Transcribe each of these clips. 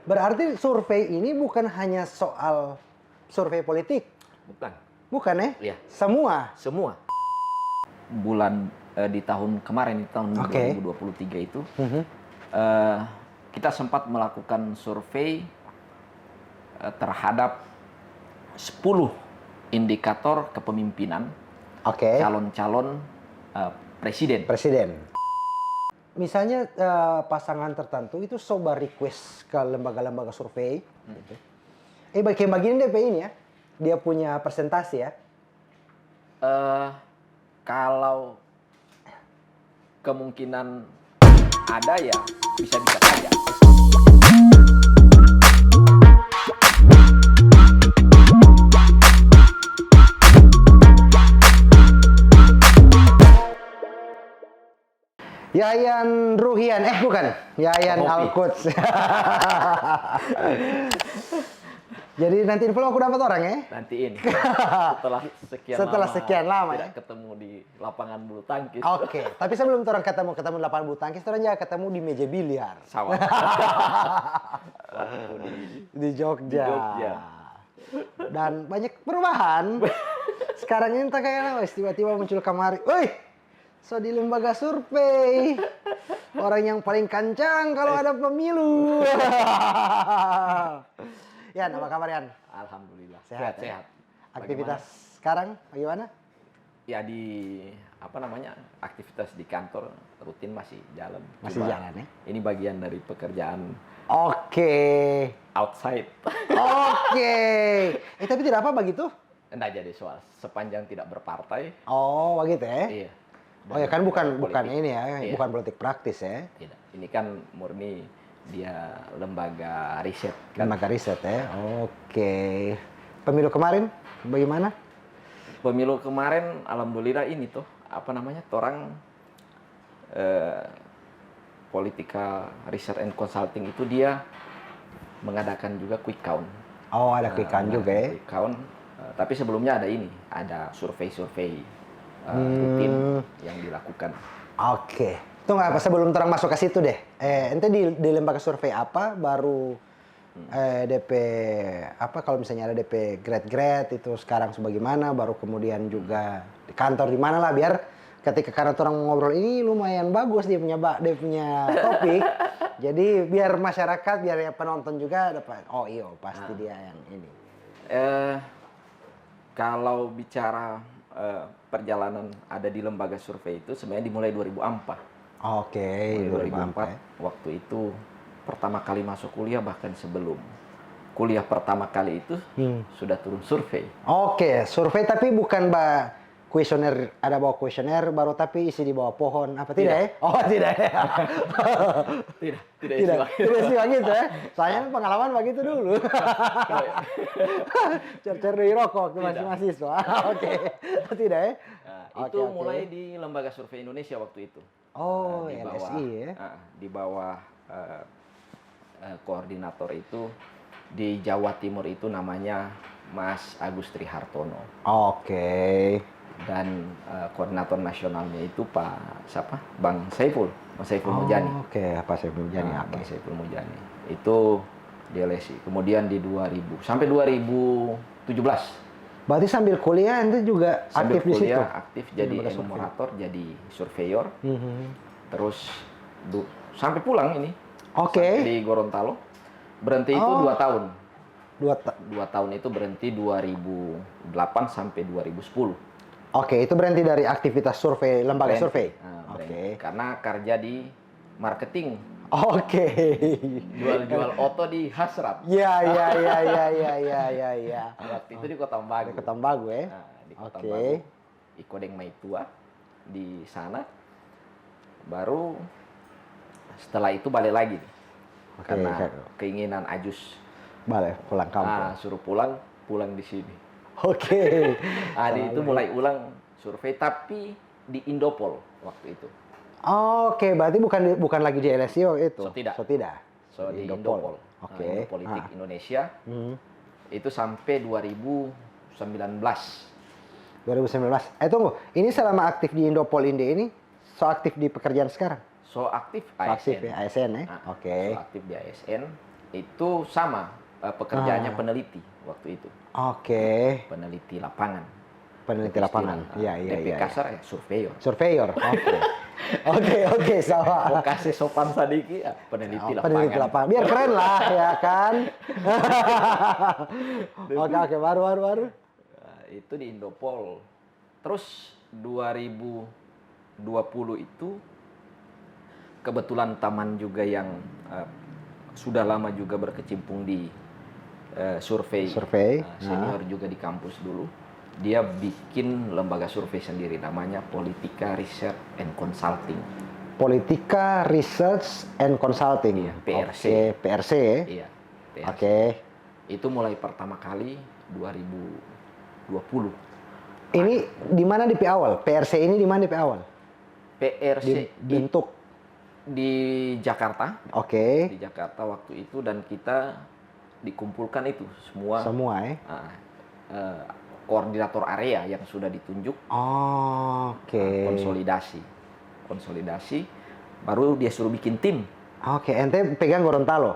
Berarti survei ini bukan hanya soal survei politik. Bukan. Bukan ya? Iya. Semua. Semua. Bulan di tahun kemarin, di tahun Oke. 2023 itu, Mhm. kita sempat melakukan survei terhadap 10 indikator kepemimpinan Oke. calon-calon presiden. Presiden. Misalnya pasangan tertentu itu coba request ke lembaga-lembaga survei. Gitu. Bagian DP ini ya, dia punya presentasi ya. Kalau kemungkinan ada ya bisa-bisa saja. Yayan Ruhian, bukan, Yayan Al-Quds. Jadi nanti info aku dapat orang ya? Nantiin Setelah sekian lama tidak ya? ketemu di lapangan bulu tangkis. Oke, tapi sebelum orang ketemu di lapangan bulu tangkis, orang jangan ketemu di meja biliar. Sawah. Di Jogja. Di Jogja. Dan banyak perubahan. Sekarang ini tak kayak tiba-tiba muncul kamari. Woi, so di lembaga survei. Orang yang paling kancang kalau ada pemilu. Yan, apa kabar Yan? Alhamdulillah. Sehat. Aktivitas Bagaimana? sekarang bagaimana? Ya aktivitas di kantor rutin masih jalan. Masih jalan ya? Ini bagian dari pekerjaan Oke. outside. Oke. Tapi tidak apa begitu? Enggak jadi soal sepanjang tidak berpartai. Oh, begitu ya? Iya. Oh ya kan bukan politik. ini ya, Iya. bukan politik praktis ya. Tidak. Ini kan murni dia lembaga riset. Kan? Lembaga riset ya. Oke. Pemilu kemarin bagaimana? Pemilu kemarin alhamdulillah ini tuh orang Political Research and Consulting itu dia mengadakan juga quick count. Oh, ada quick count juga ya. Quick count. Tapi sebelumnya ada survei-survei rutin yang dilakukan. Oke. Tunggu apa sebelum terang masuk ke situ deh. Ente di lembaga survei apa baru DP apa kalau misalnya ada DP grade itu sekarang sebagaimana, baru kemudian juga di kantor di mana lah biar ketika karena orang ngobrol ini lumayan bagus dia punya topik. Jadi biar masyarakat, biar penonton juga dapat pasti dia yang ini. Kalau bicara perjalanan ada di lembaga survei itu sebenarnya dimulai 2004. Oke, 2004 waktu itu pertama kali masuk kuliah, bahkan sebelum kuliah pertama kali itu sudah turun survei. Oke, survei tapi bukan kuesioner, ada bawa kuesioner baru tapi isi di bawah pohon apa tidak ya? Oh tidak ya? tidak istilah gitu ya? Soalnya pengalaman begitu dulu. Cer-cer dari rokok waktu masih mahasiswa. Oke, tidak ya? Nah, itu mulai di Lembaga Survei Indonesia waktu itu. Oh, di bawah, LSI ya? Di bawah koordinator itu di Jawa Timur itu namanya Mas Agus Trihartono. Oke. Dan koordinator nasionalnya itu Bang Saiful, Mas Saiful Mujani. Oke, apa Saiful Mujani? Bang Saiful Mujani. Itu di LSI. Kemudian di 2000 sampai 2017. Berarti sambil kuliah ente juga aktif di situ? Aktif jadi enumerator, jadi surveyor. Terus sampai pulang ini. Oke. Di Gorontalo. Berhenti itu 2 tahun. 2 tahun itu berhenti 2008 sampai 2010. Oke, itu berhenti dari aktivitas survei, lembaga survei? Oke. Karena kerja di marketing. Oke. Jual-jual oto di Hasraf. Iya. Waktu itu di Kota Ambagu. Di Kota Ambagu ya? Di Kota Ambagu. Ikodeng Maitua di sana. Baru setelah itu balik lagi. Karena keinginan Ajus. Balik pulang kampung. Suruh pulang di sini. Oke. Itu mulai ulang survei tapi di Indopol waktu itu. Oke, berarti bukan lagi di LSI itu. So tidak. Di Indopol. Oke. Politik Indonesia. Itu sampai 2019. 2019. Tunggu, ini selama aktif di Indopol Inde ini, so aktif di pekerjaan sekarang? So aktif ASN. Aktif ya, ASN ya? Oke. So aktif di ASN. Itu sama pekerjaannya peneliti waktu itu. Oke. Peneliti lapangan. Peneliti lapangan. Iya, iya, DP iya. kasar ya surveyor. Surveyor. Oke. Oke, sama. Mau kasih sopan sadiki ya peneliti lapangan. Peneliti lapangan. Biar keren lah, ya kan? Oke, baru. Nah, itu di Indopol. Terus 2020 itu kebetulan Taman juga yang sudah lama juga berkecimpung di survei. Senior juga di kampus dulu. Dia bikin lembaga survei sendiri namanya Politika Research and Consulting. Politika Research and Consulting. Iya, PRC. Oke, PRC. Iya, PRC. Oke. Itu mulai pertama kali 2020. Ini di mana DP awal? PRC ini di mana DP awal? PRC Bentuk. di Jakarta. Oke. Di Jakarta waktu itu, dan kita dikumpulkan itu semua. Semua ya. Koordinator area yang sudah ditunjuk. Oke. Konsolidasi. Baru dia suruh bikin tim. Oke, ente pegang Gorontalo.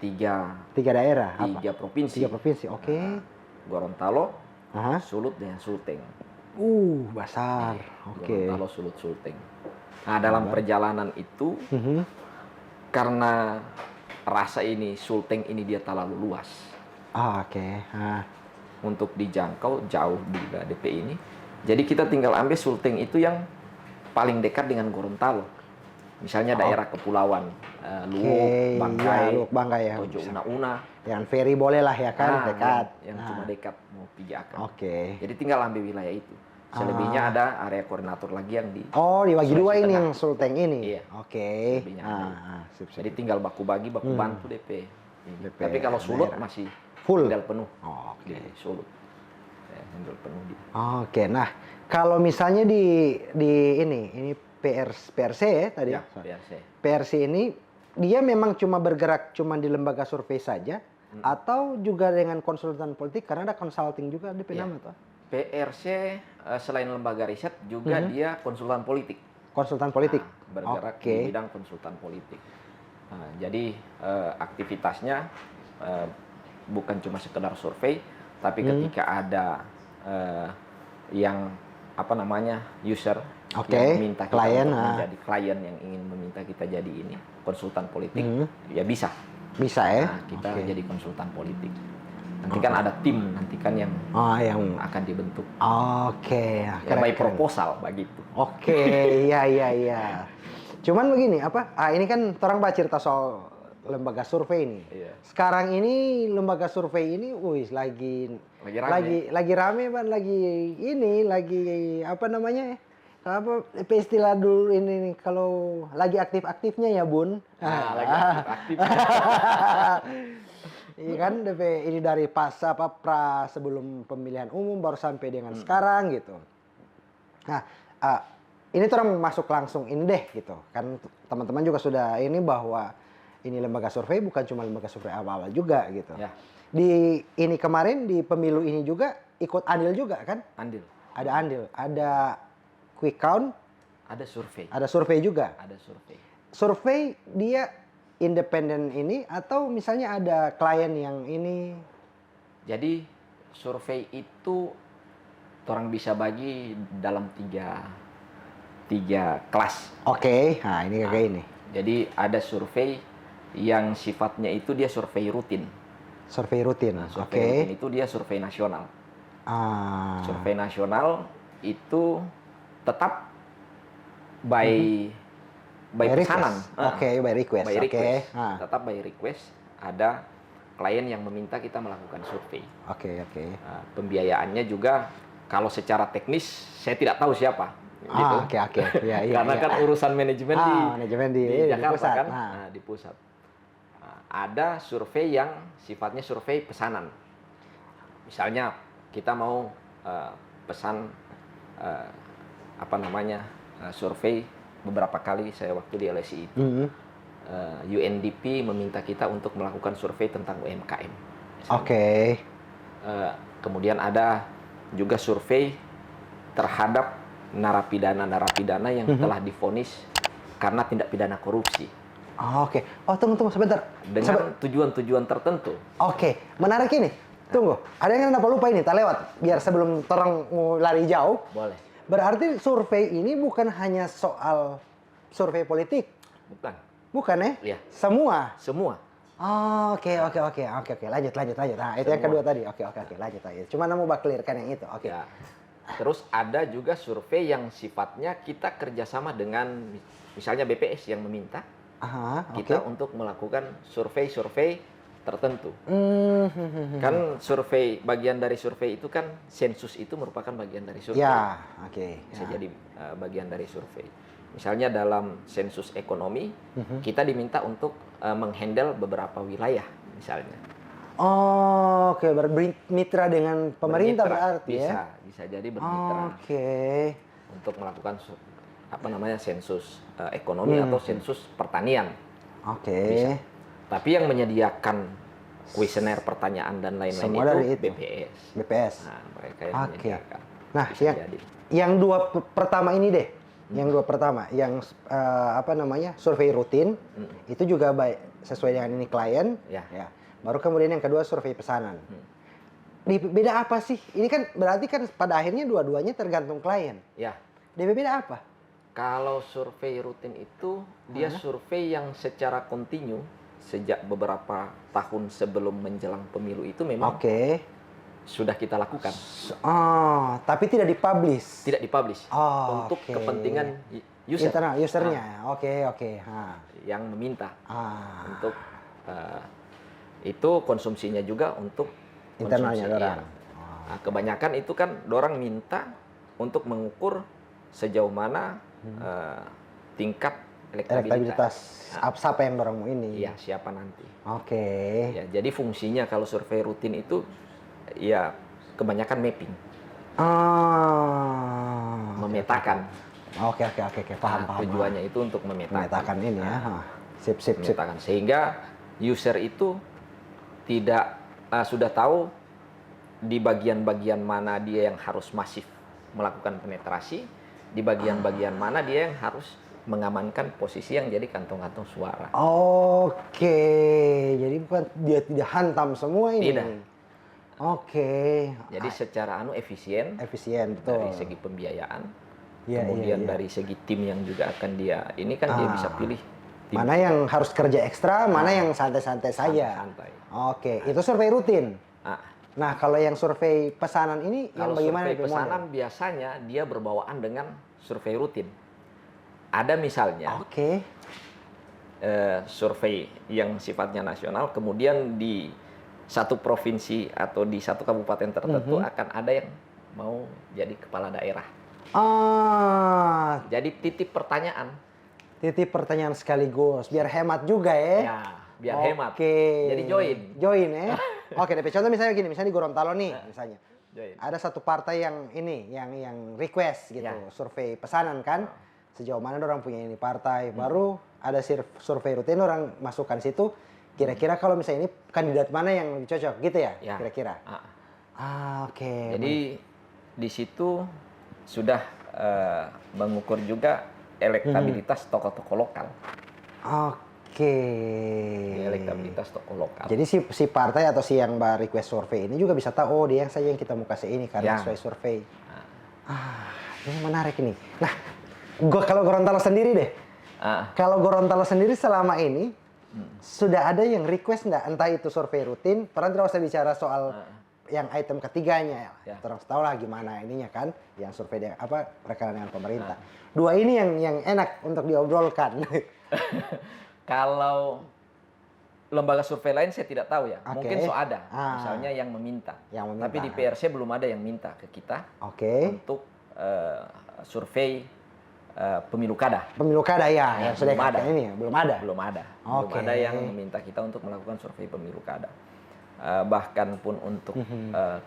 Tiga daerah. Apa? provinsi. 3 provinsi. Oke. Gorontalo, Aha. Sulut, dan Sulteng. Besar. Oke. Gorontalo, Sulut, Sulteng. Nah, dalam perjalanan itu, karena rasa ini Sulteng ini dia terlalu luas. Oke. Untuk dijangkau jauh di DP ini. Jadi kita tinggal ambil Sulteng itu yang paling dekat dengan Gorontalo. Misalnya daerah kepulauan, Luwuk, Bangkai, Luwuk, Bangkai ya. Tojo Una-Una. Yang ferry boleh lah ya kan, dekat. Yang cuma dekat mau pijakan. Oke. Jadi tinggal ambil wilayah itu. Selebihnya ada area koordinator lagi yang di dibagi dua ini Tengah. yang Sulteng ini. Iya. Oke. Selebihnya Sip. Jadi tinggal baku bantu DP. DP Tapi kalau Sulut daerah. masih Full. tinggal penuh. Oke. Di Sulut. Tinggal penuh di. Oke. Nah, kalau misalnya di ini PRC ya tadi. Ya, PRC. PRC ini dia memang cuma bergerak cuma di lembaga survei saja atau juga dengan konsultan politik, karena ada consulting juga DP nama tuh. PRC selain lembaga riset juga dia konsultan politik. Konsultan politik. Bergerak di bidang konsultan politik. Nah, jadi aktivitasnya bukan cuma sekedar survei, tapi ketika ada yang user yang meminta kita untuk menjadi klien yang ingin meminta kita jadi ini konsultan politik, ya bisa ya. Nah, kita jadi konsultan politik. Nanti kan ada tim nanti kan yang akan dibentuk. Oke. Ya, by proposal begitu. Oke, iya. Cuman begini, ini kan orang baca cerita soal lembaga survei ini. Iya. Sekarang ini lembaga survei ini, lagi rame, Bang. Lagi apa namanya? Apa istilah dulu ini kalau lagi aktif-aktifnya ya, Bun. Lagi aktif. Iya kan, DP ini dari pra sebelum pemilihan umum baru sampai dengan sekarang gitu. Nah, ini tuh orang masuk langsung ini deh gitu. Kan teman-teman juga sudah ini bahwa ini lembaga survei bukan cuma lembaga survei awal-awal juga gitu. Ya. Di ini kemarin di pemilu ini juga ikut andil juga kan? Ada andil, ada quick count, ada survei. Ada survei juga. Ada survei. Survei dia independen ini atau misalnya ada klien yang ini? Jadi survei itu orang bisa bagi dalam tiga kelas. Oke, nah ini kayak ini. Jadi ada survei yang sifatnya itu dia survei rutin. Survei rutin. Survei rutin itu dia survei nasional. Survei nasional itu tetap by pesanan. By request. Tetap by request. Ada klien yang meminta kita melakukan survei. Oke. Pembiayaannya juga kalau secara teknis saya tidak tahu siapa. Gitu. Oke. Ya, karena kan urusan manajemen di Jakarta di pusat. kan, di pusat. Ada survei yang sifatnya survei pesanan. Misalnya kita mau pesan survei beberapa kali saya waktu di LSI itu. UNDP meminta kita untuk melakukan survei tentang UMKM. Oke. Kemudian ada juga survei terhadap narapidana yang telah divonis karena tindak pidana korupsi. Oke. Oh, tunggu sebentar. dengan tujuan-tujuan tertentu. Oke, menarik ini. Tunggu, ada yang kenapa lupa ini, tak lewat. Biar sebelum terang mau lari jauh. Boleh. Berarti survei ini bukan hanya soal survei politik. Bukan. Bukan ya? Iya. Semua. Semua. Oh, oke. Lanjut. Nah, itu yang kedua tadi. Oke. Lanjut. Cuma mau clearkan yang itu. Oke. Ya. Terus ada juga survei yang sifatnya kita kerjasama dengan misalnya BPS yang meminta Aha, kita oke. untuk melakukan survei-survei tertentu. Kan survei, bagian dari survei itu kan sensus itu merupakan bagian dari survei. Ya, oke. Bisa Ya. jadi bagian dari survei. Misalnya dalam sensus ekonomi, kita diminta untuk menghandle beberapa wilayah misalnya. Oh, oke, bermitra dengan pemerintah Bermitra, berarti ya? bisa jadi bermitra Oke. untuk melakukan sensus ekonomi atau sensus pertanian. Oke. Bisa. Tapi yang menyediakan kuesioner pertanyaan dan lain-lain Semua dari itu? BPS. BPS. Nah, mereka yang Oke. menyediakan. Nah, Bisa jadi. yang dua pertama ini deh. Yang dua pertama, yang survei rutin, itu juga baik sesuai dengan ini klien. Ya. Baru kemudian yang kedua survei pesanan. Beda apa sih? Ini kan berarti kan pada akhirnya dua-duanya tergantung klien. Ya. Beda apa? Kalau survei rutin itu dia survei yang secara kontinu sejak beberapa tahun sebelum menjelang pemilu itu memang Oke. sudah kita lakukan. Oh, tapi tidak dipublish. Tidak dipublish Oh, untuk oke. kepentingan user. Internal usernya. Oke. Yang meminta untuk itu konsumsinya juga untuk Internalnya konsumsi, dorang. iya. Nah, kebanyakan itu kan dorang minta untuk mengukur sejauh mana tingkat elektabilitas. Siapa yang dorang mau ini? Iya, siapa nanti. Oke. Ya, jadi fungsinya kalau survei rutin itu ya kebanyakan mapping, memetakan. Oke. Paham. Tujuannya itu untuk Memetakan ini ya. Sip. Memetakan sehingga user itu tidak sudah tahu di bagian-bagian mana dia yang harus masif melakukan penetrasi, di bagian-bagian mana dia yang harus mengamankan posisi yang jadi kantong-kantong suara. Oke, jadi bukan dia tidak hantam semua ini. Tidak. Oke. Jadi secara efisien Efisien betul. dari segi pembiayaan, Iya, kemudian iya. dari segi tim yang juga akan dia ini kan dia bisa pilih tim Mana yang harus kerja ekstra, mana yang santai-santai saja. santai. Oke, itu survei rutin. Nah, kalau yang survei pesanan ini yang Kalau bagaimana survei pesanan biasanya dia berbawaan dengan survei rutin. Ada misalnya Oke. survei yang sifatnya nasional, kemudian di satu provinsi atau di satu kabupaten tertentu akan ada yang mau jadi kepala daerah. Jadi titip pertanyaan. Titip pertanyaan sekaligus, biar hemat juga ya. Ya, biar hemat. Oke. Jadi join. Join ya. Oke, DP contoh misalnya gini, misalnya di Gorontalo nih, misalnya. Join. Ada satu partai yang ini, yang request gitu, Ya. survei pesanan kan. Sejauh mana orang punya ini partai, baru ada survei rutin orang masukkan situ. Kira-kira kalau misalnya ini kandidat mana yang lebih cocok gitu ya, Ya. kira-kira. Oke. Jadi di situ sudah mengukur juga elektabilitas tokoh-tokoh lokal. Oke. Elektabilitas tokoh lokal. Jadi si partai atau si yang request survei ini juga bisa tahu, oh dia yang saya yang kita mau kasih ini karena Ya. sesuai survei. Ini menarik ini. Nah, kalau Gorontalo sendiri deh. Kalau Gorontalo sendiri selama ini sudah ada yang request nggak, entah itu survei rutin, pernah tidak usah bicara soal yang item ketiganya Ya. terus tahu lah gimana ininya kan, yang survei rekanan dengan pemerintah. Dua ini yang enak untuk diobrolkan. Kalau lembaga survei lain saya tidak tahu ya. Oke. Mungkin ada, misalnya yang meminta. Yang meminta. Tapi di PRC belum ada yang minta ke kita Oke. untuk survei pemilu kada. Pemilu kada ya, yang sudah belum ada. ini ya, belum ada. Belum ada. Oke. Belum ada yang meminta kita untuk melakukan survei pemilu kada. Bahkan pun untuk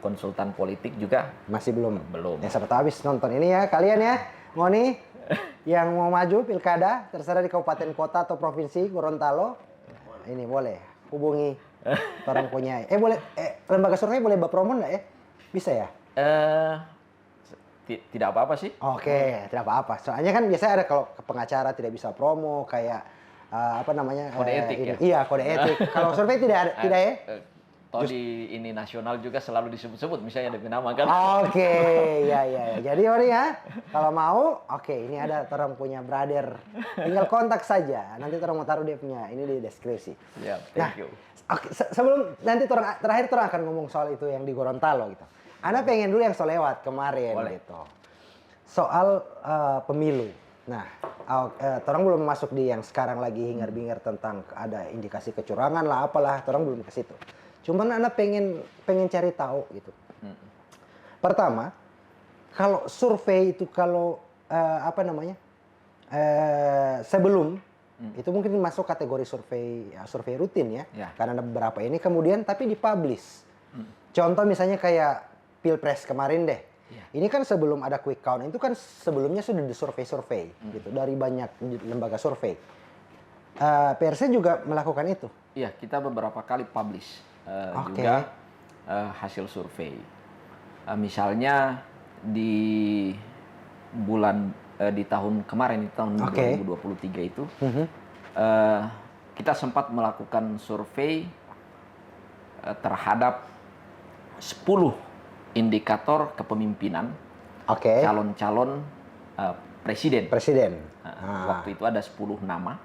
konsultan politik juga Masih belum. belum. Ya siapa tahu habis nonton ini ya kalian ya, Ngoni yang mau maju pilkada terserah di kabupaten kota atau provinsi Gorontalo, ini boleh hubungi orang punya. Boleh lembaga survei boleh berpromo nggak ya? Bisa ya? Tidak apa-apa sih. Oke, tidak apa-apa. Soalnya kan biasanya ada kalau pengacara tidak bisa promo kayak apa namanya? Kode etik ini. ya? Iya, kode etik. Kalau survei tidak ada, tidak ya? Toh di ini nasional juga selalu disebut-sebut misalnya DP nama kan. Oke, ya. Jadi Ori ya, kalau mau, oke, ini ada orang punya brother. Tinggal kontak saja. Nanti orang mau taruh dia punya ini di deskripsi. Ya, Nah, thank you. oke, sebelum nanti terakhir orang akan ngomong soal itu yang di Gorontalo gitu. Anda pengen dulu yang lewat kemarin Boleh. gitu. Soal pemilu. Nah, orang belum masuk di yang sekarang lagi hingar-bingar tentang ada indikasi kecurangan lah apalah, orang belum ke situ. Cuman Anda pengen cari tahu gitu. Pertama, kalau survei itu kalau apa namanya? Sebelum itu mungkin masuk kategori survei rutin ya. Ya. Karena ada beberapa ini kemudian tapi dipublish. Contoh misalnya kayak Pilpres kemarin deh. Ya. Ini kan sebelum ada quick count, itu kan sebelumnya sudah disurvei gitu dari banyak lembaga survei. PRC juga melakukan itu. Iya, kita beberapa kali publish Oke. juga hasil survei. Misalnya di bulan di tahun kemarin, di tahun Oke. 2023 itu, kita sempat melakukan survei terhadap 10 indikator kepemimpinan Oke. calon-calon presiden. Presiden. Waktu itu ada 10 nama.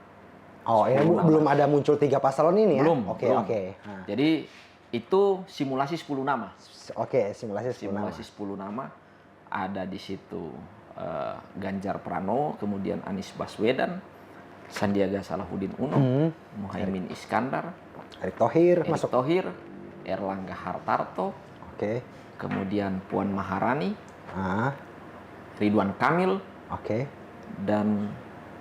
Oh, ini 10 nama. belum ada muncul 3 paslon ini ya? Belum. Oke, belum. oke. Jadi itu simulasi 10 nama. Oke, simulasi 10 nama. Simulasi 10 nama. Ada di situ Ganjar Pranowo, kemudian Anies Baswedan, Sandiaga Salahuddin Uno, Muhaimin Iskandar, Erick Thohir Erick masuk. Thohir, Erlangga Hartarto, Oke. kemudian Puan Maharani, Ah, Ridwan Kamil, oke. dan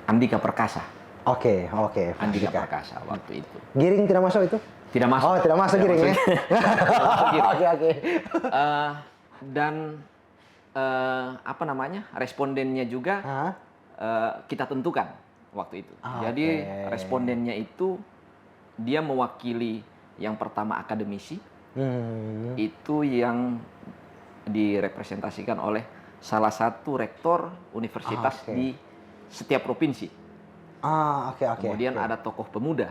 Andika Perkasa. Oke. Andika Andika. Perkasa waktu itu. Giring tidak masuk itu? Tidak masuk. Oh, tidak masuk Giring ya? masuk Giring. Oke. Dan apa namanya, respondennya juga Ah, kita tentukan waktu itu. Ah, Jadi oke. respondennya itu dia mewakili yang pertama akademisi, itu yang direpresentasikan oleh salah satu rektor universitas Oke. di setiap provinsi. oke. Kemudian ada tokoh pemuda.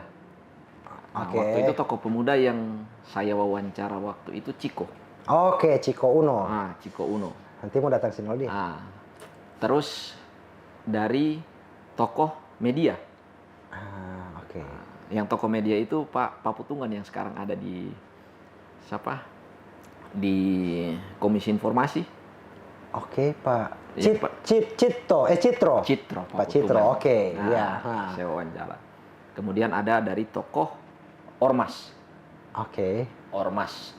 Nah, Oke. waktu itu tokoh pemuda yang saya wawancara waktu itu Ciko. Oke, Ciko Uno. Ciko Uno. Nanti mau datang sini dia. Terus dari tokoh media. Oke. Yang tokoh media itu Pak Putungan yang sekarang ada di di Komisi Informasi. Oke, Pak. Iya, Pak. Citro. Citro. Pak Citro, oke. Nah, Iya. saya wawancara. Kemudian ada dari tokoh Ormas. Oke. Ormas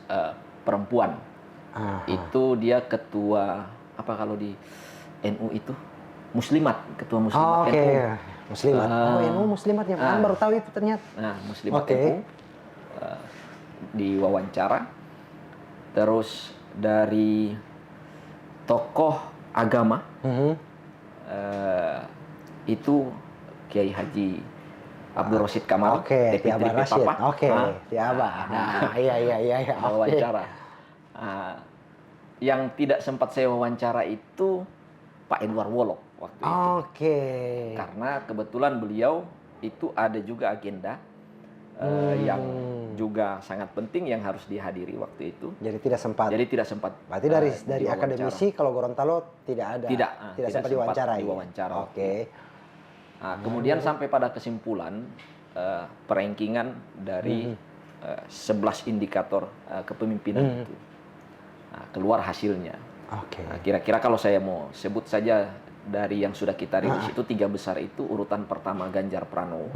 perempuan. Itu dia ketua apa kalau di NU itu Muslimat, ketua Muslimat Oke. NU. Muslimat. NU Muslimat yang baru tahu itu ternyata. Nah, Muslimat Oke. NU diwawancara. Terus dari tokoh agama itu Kiai Haji Abdul Rosyid Kamal, Oke, DP Tiaba Rashid. Papa. Oke, Tiaba. Nah, iya. Oke. Wawancara. Yang tidak sempat saya wawancara itu Pak Edward Wolok waktu itu. Oke. Karena kebetulan beliau itu ada juga agenda yang juga sangat penting yang harus dihadiri waktu itu. Jadi tidak sempat. Jadi tidak sempat. Berarti dari diwawancara. akademisi kalau Gorontalo tidak ada. Tidak sempat diwawancarai. Oke. Nah, kemudian sampai pada kesimpulan perankingan dari 11 indikator kepemimpinan itu. Nah, keluar hasilnya. Oke. Nah, kira-kira kalau saya mau sebut saja dari yang sudah kita rilis itu 3 besar itu urutan pertama Ganjar Pranowo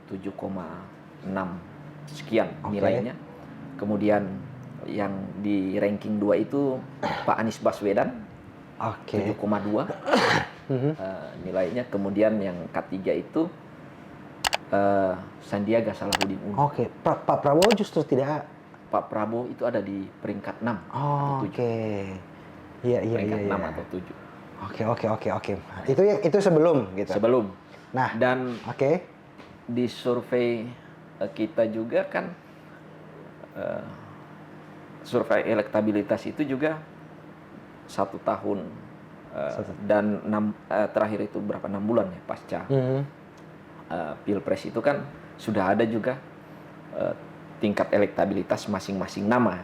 7,6 sekian nilainya. Kemudian yang di ranking 2 itu Pak Anies Baswedan 7,2 nilainya. Kemudian yang ketiga itu Sandiaga Salahuddin Uno. Oke, Pak Prabowo justru tidak. Pak Prabowo itu ada di peringkat 6 atau 7. Oke. Iya. Peringkat 6 atau 7. Oke. Itu sebelum gitu. Sebelum. Nah, Dan oke. di survei kita juga kan survei elektabilitas itu juga 1 tahun dan terakhir itu berapa 6 bulan ya pasca Pilpres itu kan sudah ada juga tingkat elektabilitas masing-masing nama.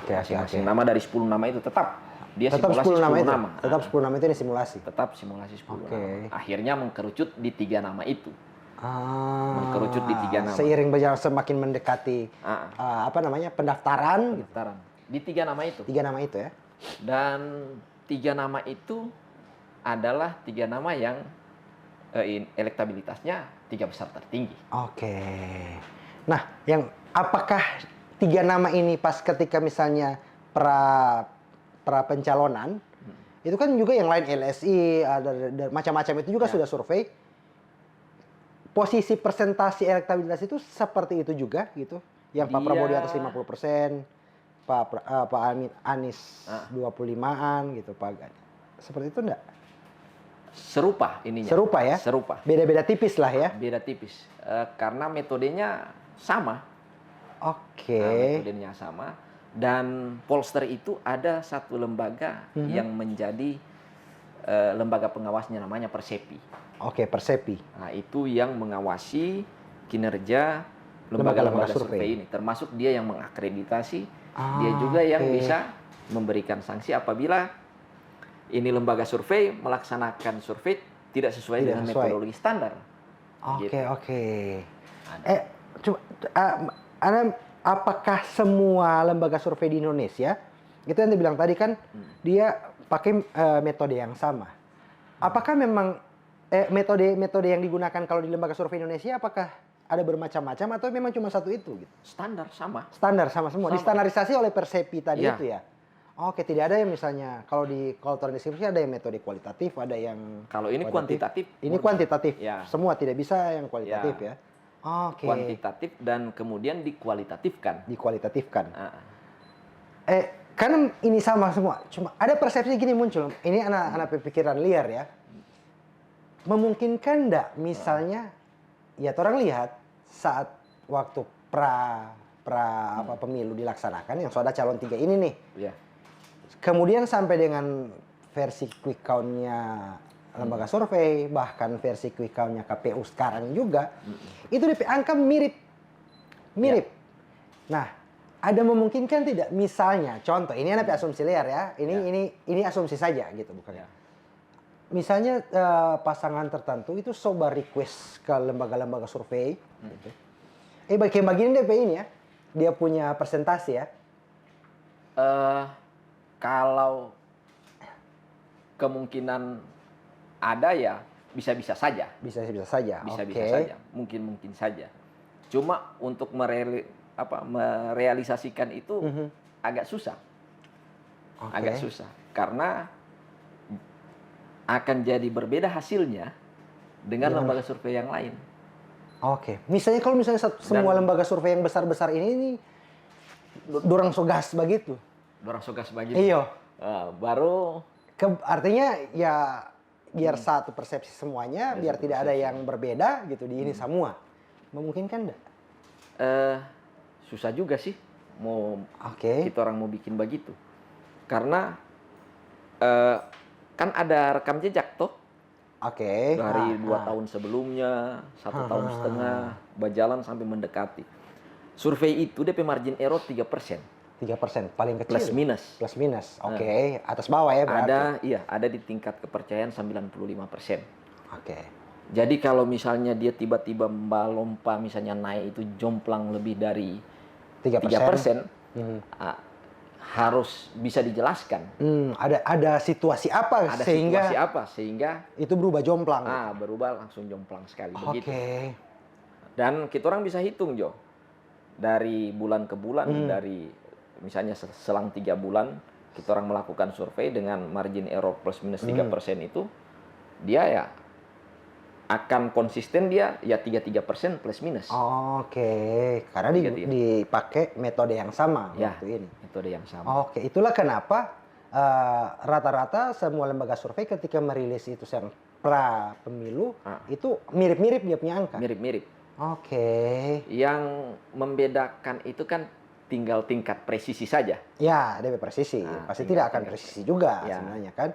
Oke. Masing-masing nama dari 10 nama itu tetap dia Tetap simulasi 10 nama 10 itu. nama. Tetap 10 nama itu disimulasi. Tetap simulasi 10 Oke. nama. Akhirnya mengkerucut di 3 nama itu. Mengkerucut di 3 nama. Seiring berjalan semakin mendekati pendaftaran. Pendaftaran. Di 3 nama itu. 3 nama itu ya. Dan 3 nama itu adalah 3 nama yang elektabilitasnya 3 besar tertinggi. Oke. Nah, apakah 3 nama ini pas ketika misalnya pra pencalonan, itu kan juga yang lain LSI, ada macam-macam itu juga sudah survei. Posisi presentasi elektabilitas itu seperti itu juga gitu. Yang Pak Prabowo di atas 50%, Pak Anies 25-an gitu, Pak Ganjar. Seperti itu enggak? Serupa ininya. Serupa ya? Serupa. Beda-beda tipis lah ya? Beda tipis. Karena metodenya sama. Oke. Metodenya sama. Dan pollster itu ada satu lembaga yang menjadi lembaga pengawasnya, namanya Persepi. Oke, Persepi. Nah, itu yang mengawasi kinerja lembaga-lembaga survei ini. Termasuk dia yang mengakreditasi, dia juga yang bisa memberikan sanksi apabila ini lembaga survei melaksanakan survei tidak sesuai dengan metodologi standar. Oke. Apakah semua lembaga survei di Indonesia, itu yang dibilang tadi kan, dia pakai metode yang sama. Apakah memang metode yang digunakan kalau di lembaga survei Indonesia, apakah ada bermacam-macam atau memang cuma satu itu? Gitu? Standar sama. Standar sama semua. Sama. Distandarisasi oleh Persepi tadi itu ya. Oke, tidak ada yang misalnya kalau di deskripsi ada yang metode kualitatif, ada yang kalau ini kuantitatif. Ini kuantitatif. Ya. Semua tidak bisa yang kualitatif ya. Oke. Kuantitatif dan kemudian dikualitatifkan. Karena ini sama semua. Cuma ada persepsi gini muncul. Ini anak pikiran liar ya. Memungkinkan enggak misalnya ya orang lihat saat waktu pemilu dilaksanakan yang sudah calon 3 ini nih. Ya. Kemudian sampai dengan versi quick count-nya lembaga survei, bahkan versi quick count-nya KPU sekarang juga, itu DP angka mirip. Ya. Nah, ada memungkinkan tidak misalnya, contoh, ini anak asumsi liar ya, ini asumsi saja gitu bukan? Ya. Misalnya pasangan tertentu itu coba request ke lembaga-lembaga survei, gitu. Bagian DP ini ya, dia punya presentasi ya. Kalau kemungkinan ada ya bisa-bisa saja. Bisa-bisa saja. Bisa-bisa saja. Mungkin saja. Cuma untuk merealisasikan itu agak susah. Agak susah. Karena akan jadi berbeda hasilnya dengan lembaga survei yang lain. Oke. Misalnya kalau semua lembaga survei yang besar-besar ini dorang sogas begitu. Iya. Baru artinya ya biar satu persepsi semuanya, biar tidak ada yang berbeda gitu di ini semua. Memungkinkan enggak? Susah juga sih kita orang mau bikin begitu. Karena kan ada rekam jejak toh. Dari 2 tahun sebelumnya, 1 tahun setengah, berjalan sampai mendekati. Survei itu DP margin error 3%. 3%, paling kecil. Plus minus. Oke. Atas bawah ya berarti. Ada di tingkat kepercayaan 95%. Oke. Jadi kalau misalnya dia tiba-tiba melompat misalnya naik itu jomplang lebih dari 3%, harus bisa dijelaskan. Ada situasi apa sehingga itu berubah jomplang. Berubah langsung jomplang sekali begitu. Dan kita orang bisa hitung Jo. Dari bulan ke bulan, dari misalnya selang 3 bulan kita orang melakukan survei dengan margin error plus minus 3% itu, dia ya akan konsisten dia ya 33% plus minus. Karena dipakai metode yang sama waktu ini. Metode yang sama. Itulah kenapa rata-rata semua lembaga survei ketika merilis itu yang pra pemilu itu mirip-mirip dia punya angka. Mirip-mirip. Yang membedakan itu kan tinggal tingkat presisi saja. Ya, DP presisi. Pasti tidak akan presisi juga sebenarnya kan.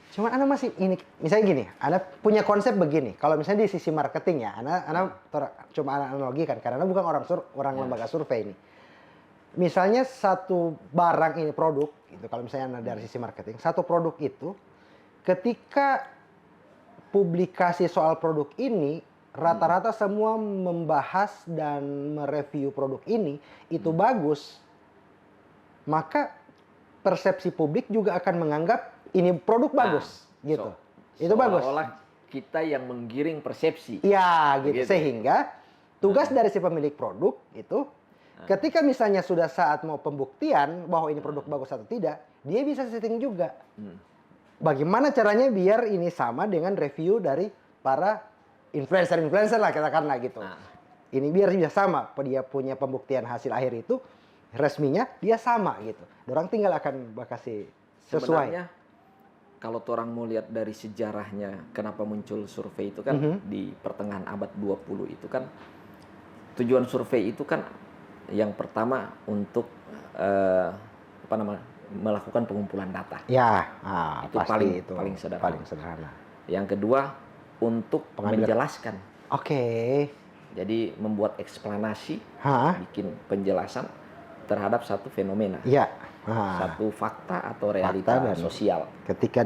Cuman Anda masih ini, misalnya gini, Anda punya konsep begini. Kalau misalnya di sisi marketing ya, cuma Anda analogikan karena Anda bukan orang lembaga survei ini. Misalnya satu barang ini produk, gitu. Kalau misalnya dari sisi marketing, satu produk itu, ketika publikasi soal produk ini, rata-rata semua membahas dan mereview produk ini, itu bagus, maka persepsi publik juga akan menganggap ini produk bagus, gitu. Itu bagus. Seolah-olah kita yang menggiring persepsi. Iya, gitu. Sehingga tugas dari si pemilik produk itu, ketika misalnya sudah saat mau pembuktian bahwa ini produk bagus atau tidak, dia bisa setting juga. Bagaimana caranya biar ini sama dengan review dari para influencer lah katakanlah gitu. Ini biar bisa sama, dia punya pembuktian hasil akhir itu resminya dia sama gitu. Orang tinggal akan kasih sesuai. Sebenarnya kalau orang mau lihat dari sejarahnya kenapa muncul survei itu kan di pertengahan abad 20 itu kan tujuan survei itu kan yang pertama untuk melakukan pengumpulan data. Ya, itu pasti paling sederhana. Paling sederhana. Yang kedua untuk menjelaskan. Oke. Jadi membuat eksplanasi, bikin penjelasan terhadap satu fenomena. Iya. Satu fakta atau realita sosial. Ketika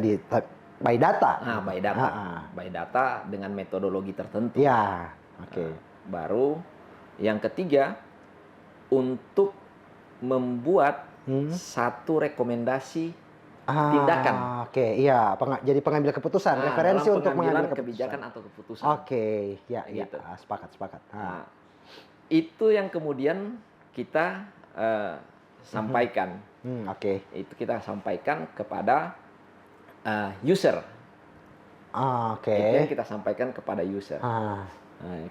by data. By data. By data dengan metodologi tertentu. Iya. Oke. Baru yang ketiga untuk membuat satu rekomendasi tindakan. Oke, iya, jadi pengambil keputusan, referensi untuk mengambil kebijakan atau keputusan. Oke, ya, gitu. Sepakat. Nah, itu yang kemudian kita sampaikan. Oke. Itu kita sampaikan kepada user. Oke. Itu yang kita sampaikan kepada user.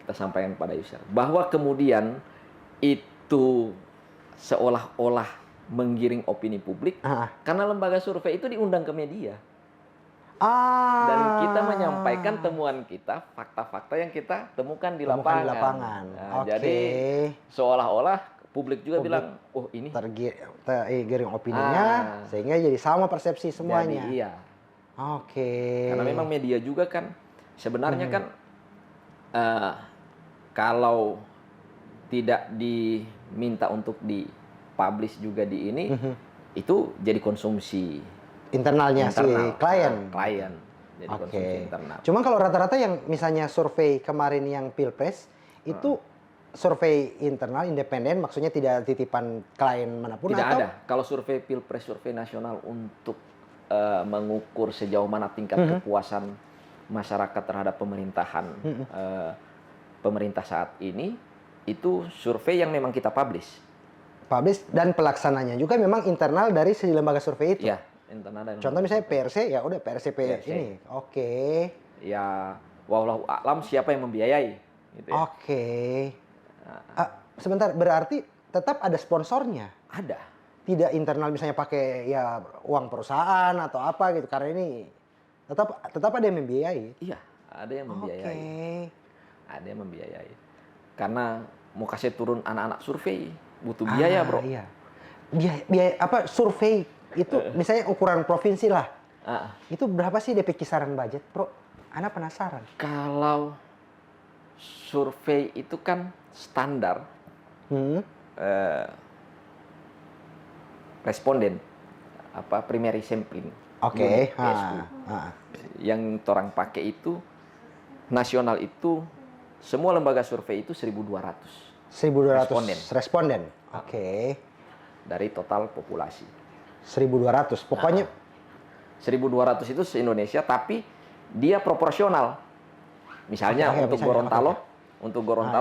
Kita sampaikan kepada user bahwa kemudian itu seolah-olah menggiring opini publik karena lembaga survei itu diundang ke media dan kita menyampaikan temuan kita, fakta-fakta yang kita temukan di lapangan. Jadi seolah-olah publik juga bilang, oh ini tergiring opininya sehingga jadi sama persepsi semuanya. Jadi, iya. Oke. Karena memang media juga kan sebenarnya kan kalau tidak diminta untuk publish juga di ini, itu jadi konsumsi internalnya si klien. Jadi konsumsi internal. Cuman kalau rata-rata yang misalnya survei kemarin yang Pilpres itu survei internal independen, maksudnya tidak titipan klien manapun tidak atau? Ada. Kalau survei Pilpres, survei nasional untuk mengukur sejauh mana tingkat kepuasan masyarakat terhadap pemerintahan pemerintah saat ini, itu survei yang memang kita publish Dan pelaksananya juga memang internal dari si lembaga survei itu. Ya, internal dan contoh misalnya PRC, ya udah PRCP ini. Oke. Ya, wallahu a'lam siapa yang membiayai gitu ya. Oke. Sebentar, berarti tetap ada sponsornya? Ada. Tidak internal misalnya pakai ya uang perusahaan atau apa gitu, karena ini tetap ada yang membiayai. Iya, ada yang membiayai. Oke. Ada yang membiayai. Karena mau kasih turun anak-anak survei butuh biaya, bro. Iya. Biaya apa survei itu misalnya ukuran provinsi lah. Itu berapa sih DP kisaran budget, bro? Ana penasaran. Kalau survei itu kan standar responden primary sampling. Oke. Yang orang pakai itu nasional itu semua lembaga survei itu 1.200. 1.200 responden. Oke. Dari total populasi. 1.200. Pokoknya 1.200 itu se-Indonesia, tapi dia proporsional. Misalnya untuk Gorontalo,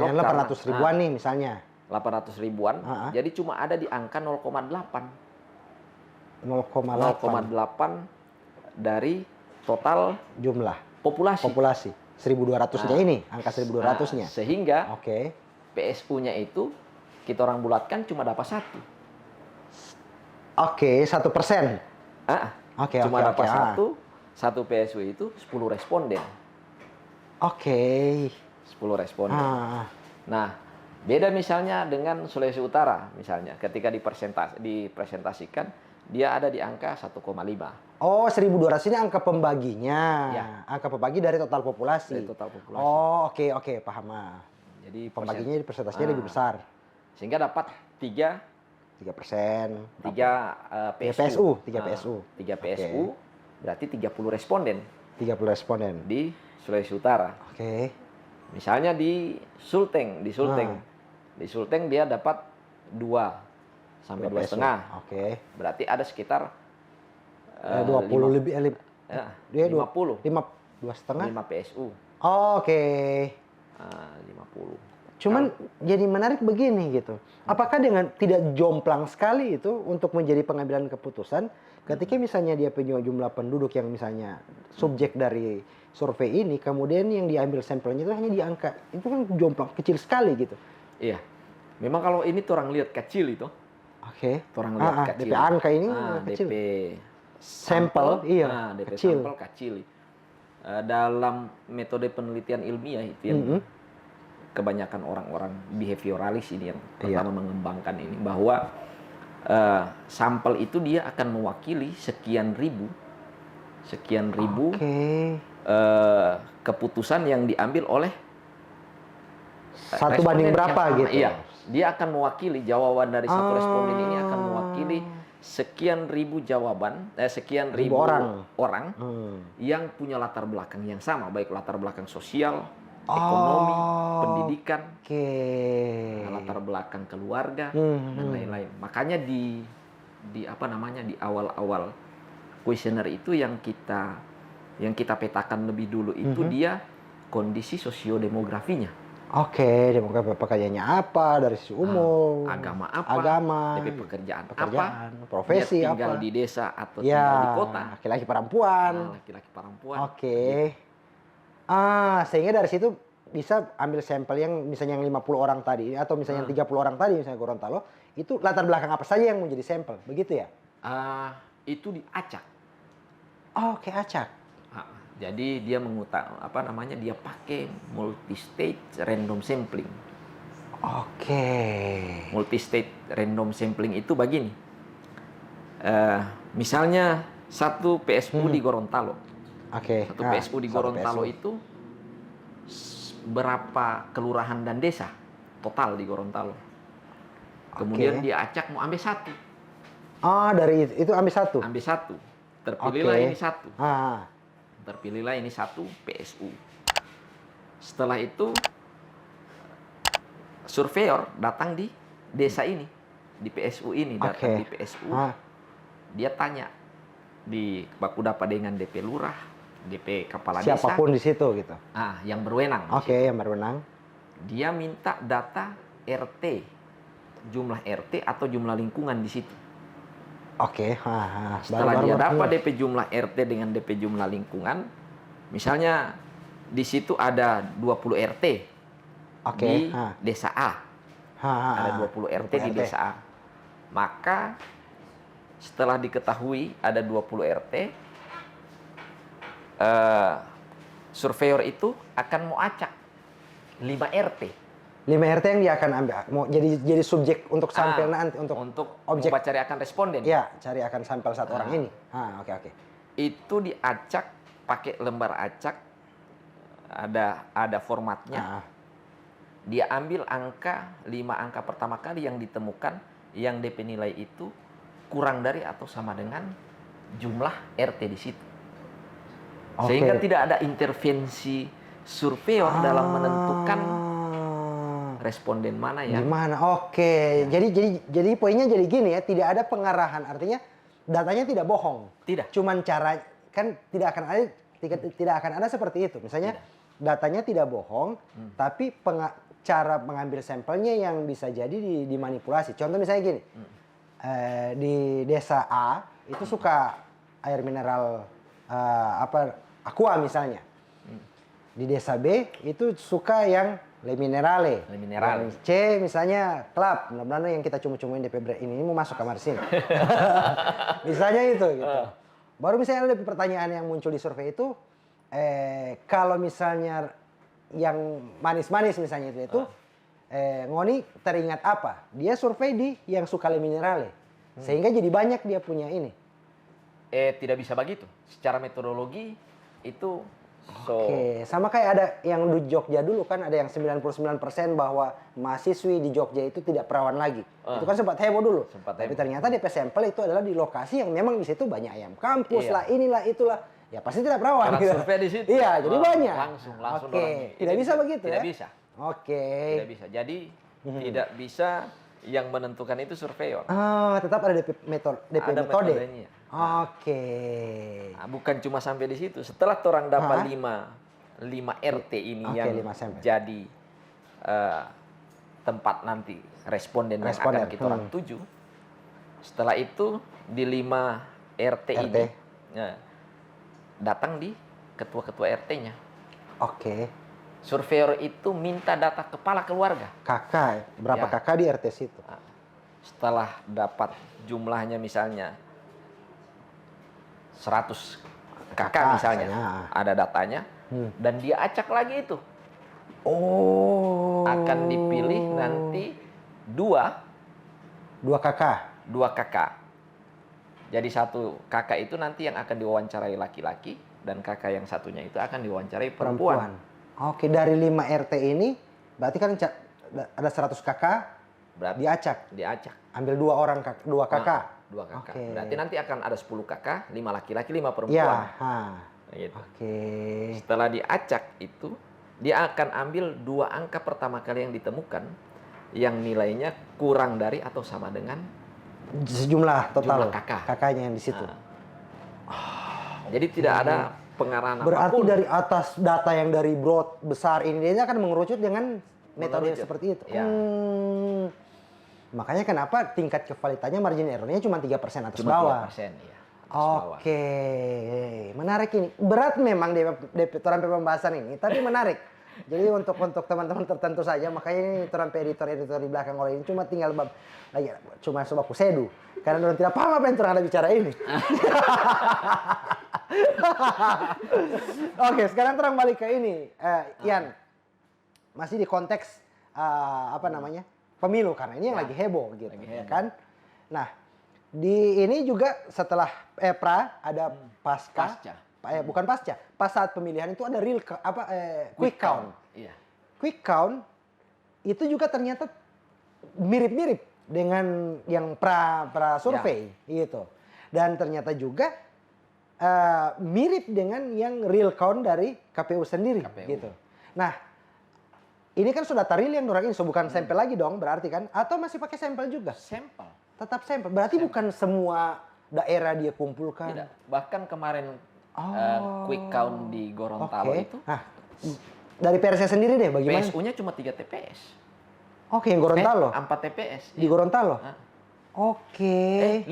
yang 800 ribuan nih misalnya. 800 ribuan. Jadi cuma ada di angka 0,8. 0,8 dari total jumlah populasi. 1.200-nya ini, angka 1.200-nya. Sehingga PSU-nya itu kita orang bulatkan cuma dapat 1%. Oke, 1%. Cuma dapat 1 PSU itu 10 responden. Oke. 10 responden. Nah, beda misalnya dengan Sulawesi Utara misalnya, ketika dipresentasikan dia ada di angka 1,5 Oh, 1.200 ini angka pembaginya. Ya. Angka pembagi dari total populasi. dari total populasi. Oh, oke, paham. Jadi Pembaginya persentasenya lebih besar. Sehingga dapat 3 3%. PSU. 3 PSU. 3 PSU berarti 30 responden 30 responden. di Sulawesi Utara. Oke. Misalnya di Sulteng. Di Sulteng dia dapat 2 sampai 2 2,5. Oke. Berarti ada sekitar 20 lebih dia 50. 2,5. 5 PSU. Oke. 50. Cuman jadi menarik begini gitu. Apakah dengan tidak jomplang sekali itu untuk menjadi pengambilan keputusan ketika misalnya dia punya jumlah penduduk yang misalnya subjek dari survei ini, kemudian yang diambil sampelnya itu hanya di angka, itu kan jomplang kecil sekali gitu. Iya. Memang kalau ini orang lihat kecil itu. Oke. Orang lihat kecil. DP angka ini kecil. DP sampel, iya. DP kecil. sampel kecil. Dalam metode penelitian ilmiah itu yang kebanyakan orang-orang behavioralis ini yang pertama mengembangkan ini, bahwa sampel itu dia akan mewakili sekian ribu keputusan yang diambil oleh satu banding berapa gitu. Iya, dia akan mewakili jawaban dari satu responden ini akan mewakili sekian ribu jawaban, sekian ribu orang yang punya latar belakang yang sama, baik latar belakang sosial, ekonomi, pendidikan, latar belakang keluarga dan lain-lain. Makanya di awal-awal kuesioner itu yang kita petakan lebih dulu itu dia kondisi sosiodemografinya. Oke, demografi pekerjaannya apa, dari sisi umum, agama apa, DP pekerjaan apa, profesi dia tinggal di desa atau tinggal di kota, laki-laki perempuan. Oke. Sehingga dari situ bisa ambil sampel yang misalnya yang 50 orang tadi atau misalnya yang 30 orang tadi misalnya Gorontalo, itu latar belakang apa saja yang menjadi sampel, begitu ya? Itu diacak. Oke, acak. Jadi dia dia pakai multi-stage random sampling. Oke. Multi-stage random sampling itu begini. Misalnya satu PSU di Gorontalo. Oke. Satu PSU di Gorontalo itu berapa kelurahan dan desa total di Gorontalo. Kemudian dia acak mau ambil satu. Dari itu ambil satu. Ambil satu. Terpilihlah ini satu. Terpilihlah ini satu PSU. Setelah itu surveyor datang di desa ini, di PSU ini, datang di PSU. Dia tanya di baku dapat dengan DP lurah, DP kepala desa. Siapapun di situ gitu. Yang berwenang. Yang berwenang. Dia minta data RT, jumlah RT atau jumlah lingkungan di situ. Setelah dia dapat DP jumlah RT dengan DP jumlah lingkungan, misalnya di situ ada 20 RT di desa A. Ada 20 RT di desa A. Maka setelah diketahui ada 20 RT, surveyor itu akan mau acak 5 RT. 5 RT yang dia akan ambil, mau jadi subjek untuk sampel nanti untuk objek cari akan responden. Iya, cari akan sampel satu orang ini. Oke. Itu diacak pakai lembar acak, ada formatnya. Dia ambil 5 angka pertama kali yang ditemukan yang DP nilai itu kurang dari atau sama dengan jumlah RT di situ. Sehingga tidak ada intervensi surveyor dalam menentukan responden mana ya. Gimana? Oke. Jadi poinnya jadi gini ya, tidak ada pengarahan, artinya datanya tidak bohong. Tidak. Cuman cara kan tidak akan ada seperti itu. Misalnya datanya tidak bohong, tapi cara mengambil sampelnya yang bisa jadi dimanipulasi. Contoh misalnya gini. Di desa A itu suka air mineral aqua misalnya. Di desa B itu suka yang Le Minerale. Yang C misalnya klub. Mudah-mudahan yang kita cuma-cumuin DP ini mau masuk kamar sini. Misalnya itu gitu. Baru misalnya ada pertanyaan yang muncul di survei itu, kalau misalnya yang manis-manis misalnya itu, Ngoni teringat apa? Dia survei di yang suka Le Minerale. Sehingga jadi banyak dia punya ini. Tidak bisa begitu. Secara metodologi itu Oke, sama kayak ada yang di Jogja dulu kan ada yang 99% bahwa mahasiswi di Jogja itu tidak perawan lagi. Itu kan sempat heboh dulu. Tapi ternyata DP sampel itu adalah di lokasi yang memang di situ banyak ayam kampus lah, inilah itulah. Ya pasti tidak perawan. Orang survei di situ. Iya, jadi banyak. Langsung Oke, tidak bisa begitu ya? Tidak bisa. Oke. Tidak bisa. Jadi tidak bisa yang menentukan itu surveyor. Tetap ada DP metode. Ada metodenya. Oke. Nah, bukan cuma sampai di situ. Setelah orang dapat 5 RT ini yang 5 sampel. jadi tempat nanti responden yang akan kita orang tuju. Setelah itu di 5 RT ini datang di ketua-ketua RT-nya. Oke. Surveyor itu minta data kepala keluarga. Kakak, berapa kakak di RT situ? Nah, setelah dapat jumlahnya misalnya 100 kakak misalnya, ada datanya, dan dia acak lagi itu. Akan dipilih nanti dua kakak. Jadi satu kakak itu nanti yang akan diwawancarai laki-laki, dan kakak yang satunya itu akan diwawancarai perempuan. Oke, dari 5 RT ini berarti kan ada 100 kakak diacak. Ambil 2 kakak. 2 kakak. Oke. Berarti nanti akan ada 10 kakak, 5 laki-laki, 5 perempuan. Ya. Gitu. Oke. Setelah diacak itu, dia akan ambil 2 angka pertama kali yang ditemukan yang nilainya kurang dari atau sama dengan sejumlah total jumlah kakaknya yang di situ. Jadi tidak ada pengarahan Berarti apapun. dari atas data yang dari broad besar ini dia akan mengerucut dengan metode seperti itu. Ya. Makanya kenapa tingkat kevalitannya margin errornya cuma 3% atas Cuma bawah. 3%, ya. Oke, menarik ini. Berat memang DP pembahasan ini, tapi menarik. Jadi untuk teman-teman tertentu saja, makanya ini editor di belakang oleh ini cuma tinggal cuma sebaku sedu. Karena orang tidak paham apa yang ada bicara ini. Oke, sekarang terang balik ke ini, Ian. Masih di konteks pemilu, karena ini yang lagi heboh gitu, kan? Nah, di ini juga setelah ada pasca. Bukan pasca. Pas saat pemilihan itu ada quick count. Iya. Quick count itu juga ternyata mirip-mirip dengan yang pra survei gitu. Dan ternyata juga mirip dengan yang real count dari KPU sendiri gitu. Nah, ini kan sudah real yang orang ini, bukan sampel lagi dong berarti kan? Atau masih pakai sampel juga? Sampel. Tetap sampel. Berarti bukan semua daerah dia kumpulkan. Tidak. Bahkan kemarin quick count di Gorontalo itu. Nah, dari PRC sendiri deh bagaimana? PSU-nya cuma 3 TPS. Oke, yang Gorontalo. 4 TPS. Di Gorontalo. Oke. 5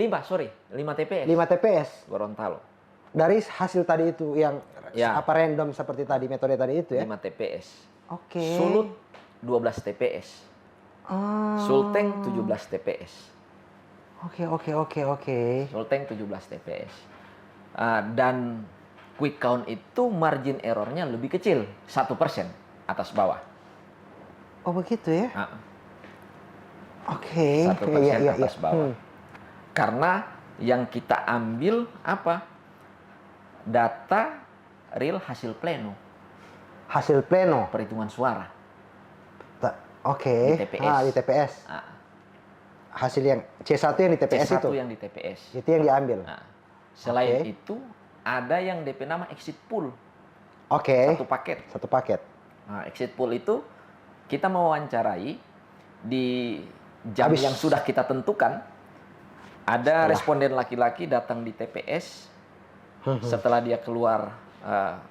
TPS. 5 TPS. Gorontalo. Dari hasil tadi itu yang random seperti tadi, metode tadi itu ya. 5 TPS. Oke. Sulut 12 TPS. Sulteng 17 TPS. Oke. Sulteng 17 TPS. Dan quick count itu margin errornya lebih kecil, 1% atas bawah. Oh begitu ya? Oke. 1% atas bawah. Karena yang kita ambil apa? Data real hasil pleno. Hasil pleno. Perhitungan suara. Oke. Di TPS. Di TPS. Hasil yang C1 yang di TPS C1 itu? yang di TPS. Itu yang diambil? Selain itu, ada yang DP nama exit pool. Oke. Satu paket. Nah, exit pool itu kita mewawancarai di jam yang sudah kita tentukan. Ada responden laki-laki datang di TPS. Setelah dia keluar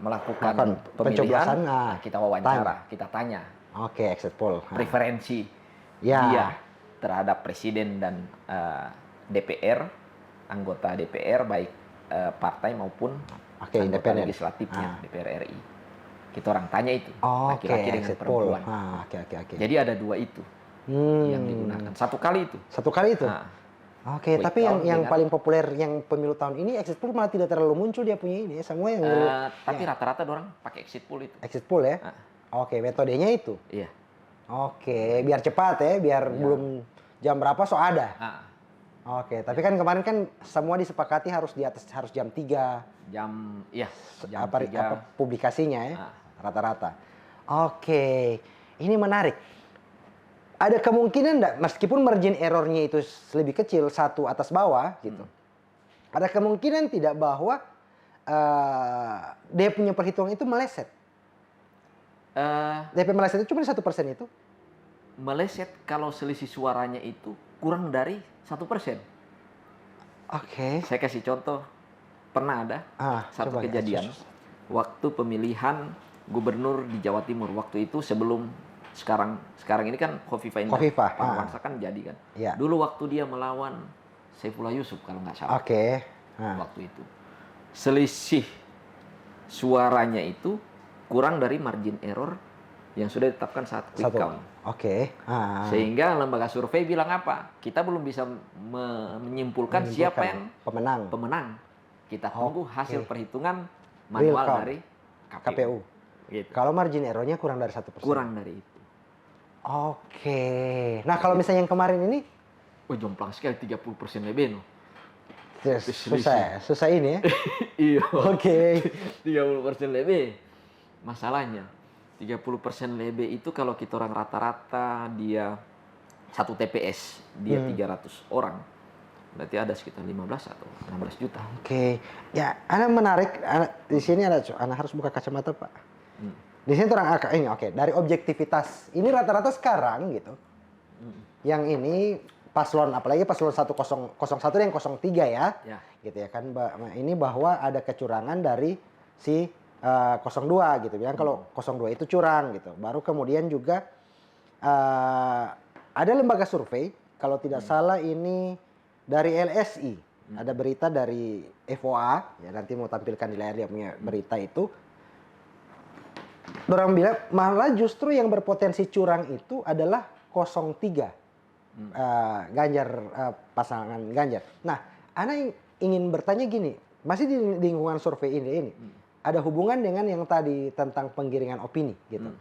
melakukan pemilihan, kita wawancara, kita tanya. Oke, exit poll. Preferensi dia terhadap presiden dan DPR, anggota DPR baik partai maupun anggota legislatifnya DPR RI. Kita orang tanya itu, laki-laki dengan perempuan. Jadi ada 2 itu yang digunakan. Satu kali itu. Oke, tapi yang paling populer yang pemilu tahun ini exit poll malah tidak terlalu muncul dia punya ini. Semua yang tapi rata-rata orang pakai exit poll itu. Exit poll ya? Oke, metodenya itu? Iya. Oke, biar cepat ya, biar belum jam berapa ada. Oke, tapi kan kemarin kan semua disepakati harus di atas, harus jam 3 jam apa 3. publikasinya ya, Ah. rata-rata. Oke, ini menarik. Ada kemungkinan enggak, meskipun margin errornya itu lebih kecil, satu atas bawah gitu. Ada kemungkinan tidak bahwa dia punya perhitungan itu meleset? DP meleset itu cuma 1% itu? Meleset kalau selisih suaranya itu kurang dari 1%. Oke. Saya kasih contoh, pernah ada satu Coba kejadian waktu pemilihan gubernur di Jawa Timur. Waktu itu sebelum sekarang ini kan Khofifah Indar Parawansa kan jadi kan. Ya. Dulu waktu dia melawan Saifullah Yusuf kalau nggak salah. Oke. Waktu itu selisih suaranya itu kurang dari margin error yang sudah ditetapkan saat quick count. Oke. Sehingga lembaga survei bilang apa? Kita belum bisa menyimpulkan siapa yang pemenang. Kita tunggu hasil perhitungan manual dari KPU. Gitu. Kalau margin errornya kurang dari 1%. Kurang dari itu. Oke. Nah kalau misalnya yang kemarin ini? Jomplang sekali, 30% lebih. No. Susah ini ya? Iya. Oke. 30% lebih. Masalahnya 30% lebih itu kalau kita orang rata-rata dia satu TPS dia 300 orang, berarti ada sekitar 15 atau 16 juta. Oke, ya, Ana menarik. Di sini Ana harus buka kacamata Pak. Di sini orang ini oke. Dari objektivitas ini rata-rata sekarang gitu. Yang ini paslon, apalagi paslon 101 dan 03 ya, gitu ya kan. Ini bahwa ada kecurangan dari si 02 gitu, bilang kalau 02 itu curang gitu. Baru kemudian juga ada lembaga survei, kalau tidak salah ini dari LSI, ada berita dari FOA, ya nanti mau tampilkan di layar dia punya berita itu. Orang bilang malah justru yang berpotensi curang itu adalah 03 Ganjar, pasangan Ganjar. Nah, Ana ingin bertanya gini, masih di lingkungan survei ini. Ada hubungan dengan yang tadi tentang penggiringan opini gitu.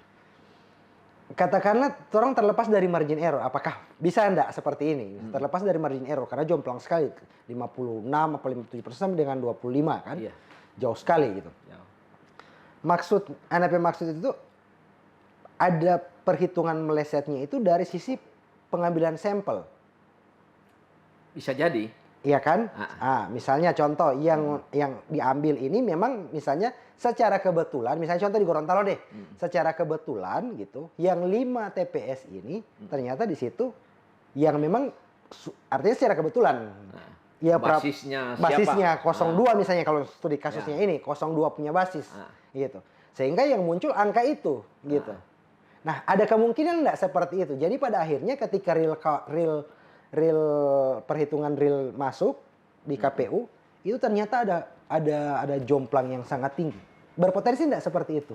Katakanlah orang terlepas dari margin error, apakah bisa enggak seperti ini? Terlepas dari margin error karena jomplang sekali 56 atau 57% dengan 25 kan? Iya. Jauh sekali gitu. Ya. Maksud itu ada perhitungan melesetnya itu dari sisi pengambilan sampel. Bisa jadi. Iya kan? Misalnya contoh yang diambil ini memang misalnya secara kebetulan, misalnya contoh di Gorontalo deh, secara kebetulan gitu, yang 5 TPS ini ternyata di situ yang memang artinya secara kebetulan. Ya basisnya 02 misalnya kalau studi kasusnya ini 02 punya basis gitu. Sehingga yang muncul angka itu gitu. Nah, ada kemungkinan enggak seperti itu. Jadi pada akhirnya ketika real perhitungan real masuk di KPU itu ternyata ada jomplang yang sangat tinggi. Berpotensi enggak seperti itu?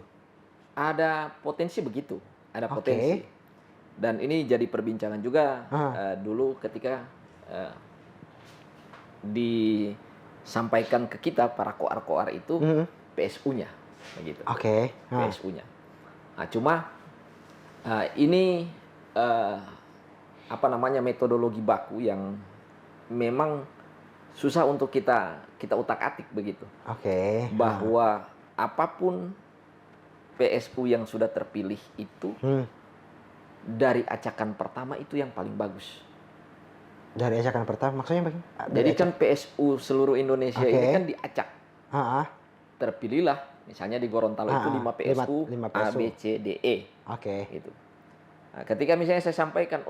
Ada potensi begitu, ada potensi. Dan ini jadi perbincangan juga dulu ketika disampaikan ke kita para koar-koar itu PSU-nya begitu. PSU-nya. Nah, cuma ini metodologi baku yang memang susah untuk kita utak-atik begitu. Bahwa apapun PSU yang sudah terpilih itu dari acakan pertama itu yang paling bagus. Dari acakan pertama maksudnya bagaimana? Jadi kan PSU seluruh Indonesia ini kan diacak. Terpilihlah misalnya di Gorontalo itu 5 PSU, 5 A, B, C, D, E. Gitu. Nah, ketika misalnya saya sampaikan,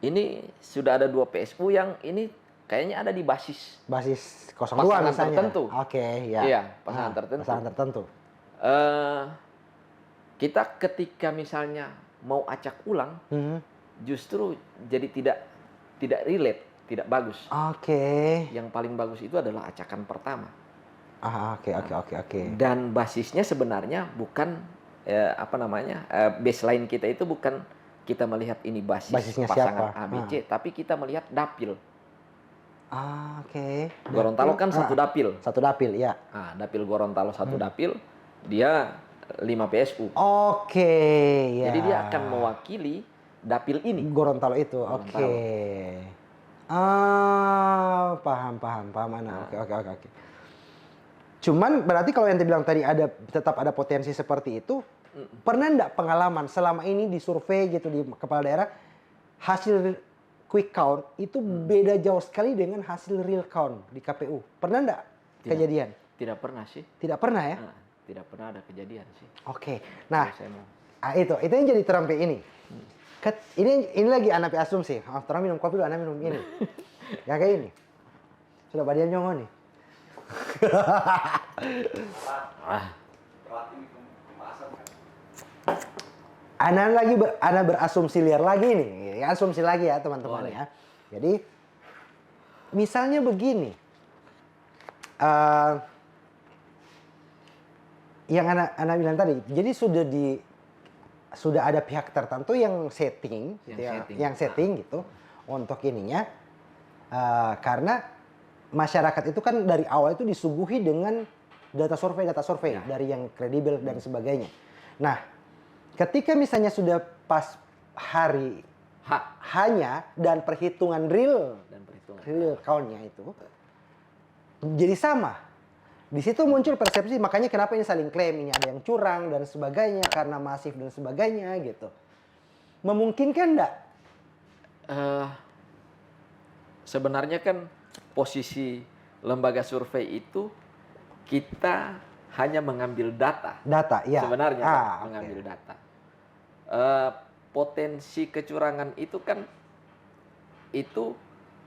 ini sudah ada 2 PSU yang ini kayaknya ada di basis 02 pasangan misalnya. Tertentu. Iya, pasangan tertentu. Pasangan tertentu. Kita ketika misalnya mau acak ulang, justru jadi tidak relate, tidak bagus. Yang paling bagus itu adalah acakan pertama. Dan basisnya sebenarnya bukan baseline kita itu bukan kita melihat ini basisnya pasangan A, B, C, tapi kita melihat dapil. Gorontalo kan satu dapil. Satu dapil, ya. Dapil Gorontalo satu dapil, dia 5 PSU. Ya. Jadi dia akan mewakili dapil ini. Gorontalo itu, Paham, Ana. Oke. Cuman berarti kalau yang bilang tadi tetap ada potensi seperti itu, pernah enggak pengalaman selama ini di survei gitu di kepala daerah, hasil quick count itu beda jauh sekali dengan hasil real count di KPU. Pernah enggak kejadian? Tidak pernah sih. Tidak pernah ya? Tidak pernah ada kejadian sih. Oke. Nah, Saya mau. itu yang jadi terampe ini. Ini lagi anak asumsi. Terang minum kopi dulu, anak minum ini. Ya kayak ini. Sudah badian nyongo nih. Ana berasumsi liar lagi nih. Asumsi lagi ya teman-teman ya. Jadi misalnya begini. Yang Ana bilang tadi, jadi sudah ada pihak tertentu yang setting gitu untuk ininya, karena masyarakat itu kan dari awal itu disuguhi dengan data survei dari yang kredibel dan sebagainya. Nah, ketika misalnya sudah pas hari hanya dan perhitungan real count-nya itu jadi sama. Di situ muncul persepsi, makanya kenapa ini saling klaim, ini ada yang curang dan sebagainya karena masif dan sebagainya gitu. Memungkinkan enggak? Sebenarnya kan posisi lembaga survei itu kita hanya mengambil data. Data, ya. Sebenarnya mengambil data. Potensi kecurangan itu kan itu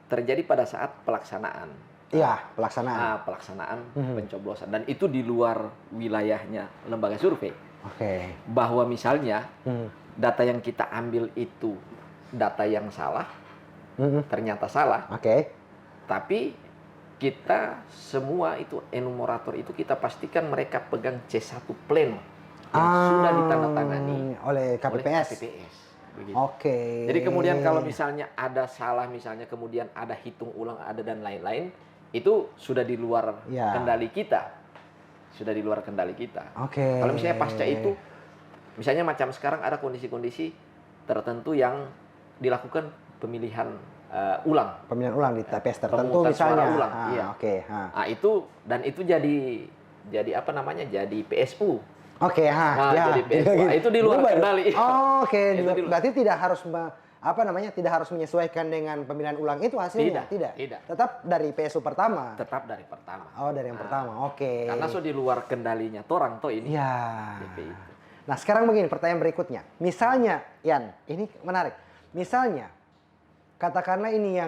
terjadi pada saat pelaksanaan. Iya, pelaksanaan. Pelaksanaan pencoblosan, dan itu di luar wilayahnya lembaga survei. Oke. Bahwa misalnya data yang kita ambil itu data yang salah, ternyata salah. Oke. Tapi kita semua itu enumerator itu kita pastikan mereka pegang C1 pleno yang sudah ditandatangani oleh KPPS. Begitu. Oke. Jadi kemudian kalau misalnya ada salah, misalnya kemudian ada hitung ulang, ada dan lain-lain, itu sudah di luar kendali kita. Sudah di luar kendali kita. Oke. Kalau misalnya pasca itu, misalnya macam sekarang ada kondisi-kondisi tertentu yang dilakukan pemilihan ulang. Pemilihan ulang di TPS tertentu misalnya. Ulang. Iya. Oke. Itu jadi apa namanya? Jadi PSU. Oke, jadi PSU. Itu di luar kendali. Oke. Berarti tidak harus tidak harus menyesuaikan dengan pemilihan ulang itu hasilnya? Tidak. Tetap dari PSU pertama? Tetap dari pertama. Oh, dari yang pertama. Oke. Karena di luar kendalinya torang ini. Ya. Nah, sekarang begini pertanyaan berikutnya. Misalnya, Yan, ini menarik. Misalnya, katakanlah ini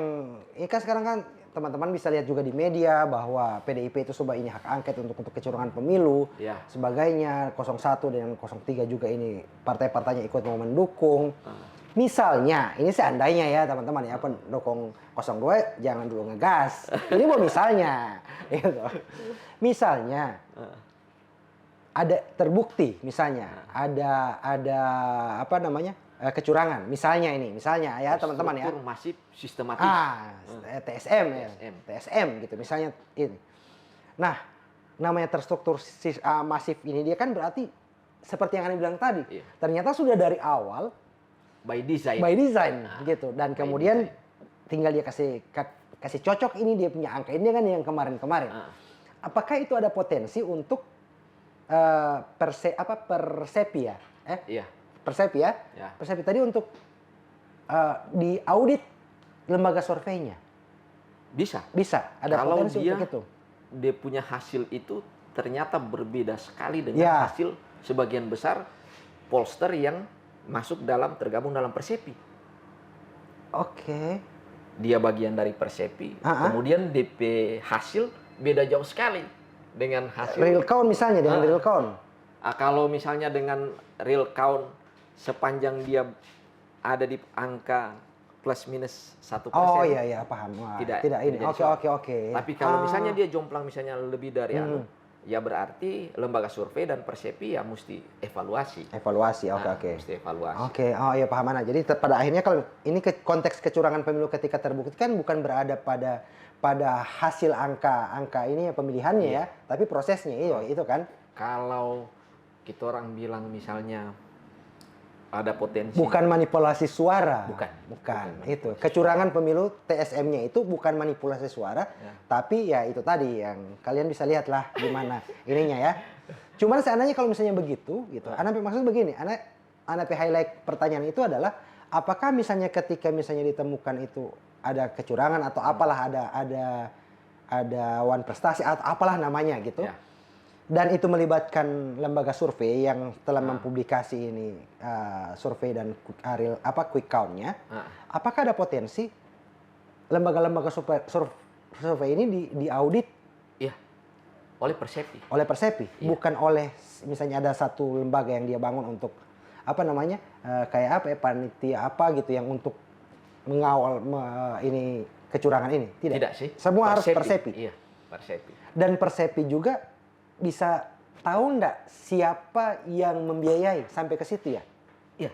kan sekarang kan teman-teman bisa lihat juga di media bahwa PDIP itu coba ini hak angket untuk kecurangan pemilu, sebagainya, 01 dan 03 juga ini partai-partainya ikut mau mendukung. Misalnya, ini seandainya ya teman-teman ya, pendukung 02 jangan dulu ngegas. Ini mau misalnya, gitu. Misalnya ada terbukti, misalnya ada apa namanya kecurangan, misalnya ya teman-teman ya. Struktur masif sistematis. TSM gitu, misalnya ini. Nah, namanya terstruktur masif ini dia kan berarti seperti yang Anda bilang tadi, ternyata sudah dari awal. By design gitu, dan kemudian tinggal dia kasih cocok ini dia punya angka ini kan yang kemarin. Apakah itu ada potensi untuk persepi ya? Persepi ya? Persepi tadi untuk diaudit lembaga surveinya. Bisa. Ada kalau potensi untuk itu. Dia punya hasil itu ternyata berbeda sekali dengan hasil sebagian besar pollster yang tergabung dalam Persepi. Oke. Dia bagian dari Persepi. Kemudian DP hasil beda jauh sekali dengan hasil real count misalnya dengan real count. Kalau misalnya dengan real count sepanjang dia ada di angka plus minus 1%. Oh iya paham. Tidak ini. Oke. Tapi kalau misalnya dia jomplang misalnya lebih dari ya berarti lembaga survei dan Persepi ya mesti evaluasi. Mesti evaluasi. Oke, oh iya paham Ana. Jadi pada akhirnya kalau ini konteks kecurangan pemilu ketika terbukti kan bukan berada pada hasil angka ini ya pemilihannya ya, tapi prosesnya itu kan. Kalau kita orang bilang misalnya ada potensi. Bukan manipulasi suara. Bukan Itu. Kecurangan pemilu TSM-nya itu bukan manipulasi suara, tapi ya itu tadi yang kalian bisa lihat lah gimana ininya ya. Cuman seandainya kalau misalnya begitu, gitu. Anak maksud begini, anak highlight pertanyaan itu adalah apakah misalnya ketika misalnya ditemukan itu ada kecurangan atau apalah ada wan prestasi atau apalah namanya gitu. Ya. Dan itu melibatkan lembaga survei yang telah mempublikasi ini survei dan quick count-nya. Apakah ada potensi lembaga-lembaga survei ini diaudit? Iya. Oleh Persepi. Oleh Persepi, bukan oleh misalnya ada satu lembaga yang dia bangun untuk apa namanya kayak apa ya panitia apa gitu yang untuk mengawal ini kecurangan ini. Tidak sih. Semua harus Persepi. Iya, Persepi. Dan Persepi juga bisa tahu nggak siapa yang membiayai sampai ke situ ya? Iya.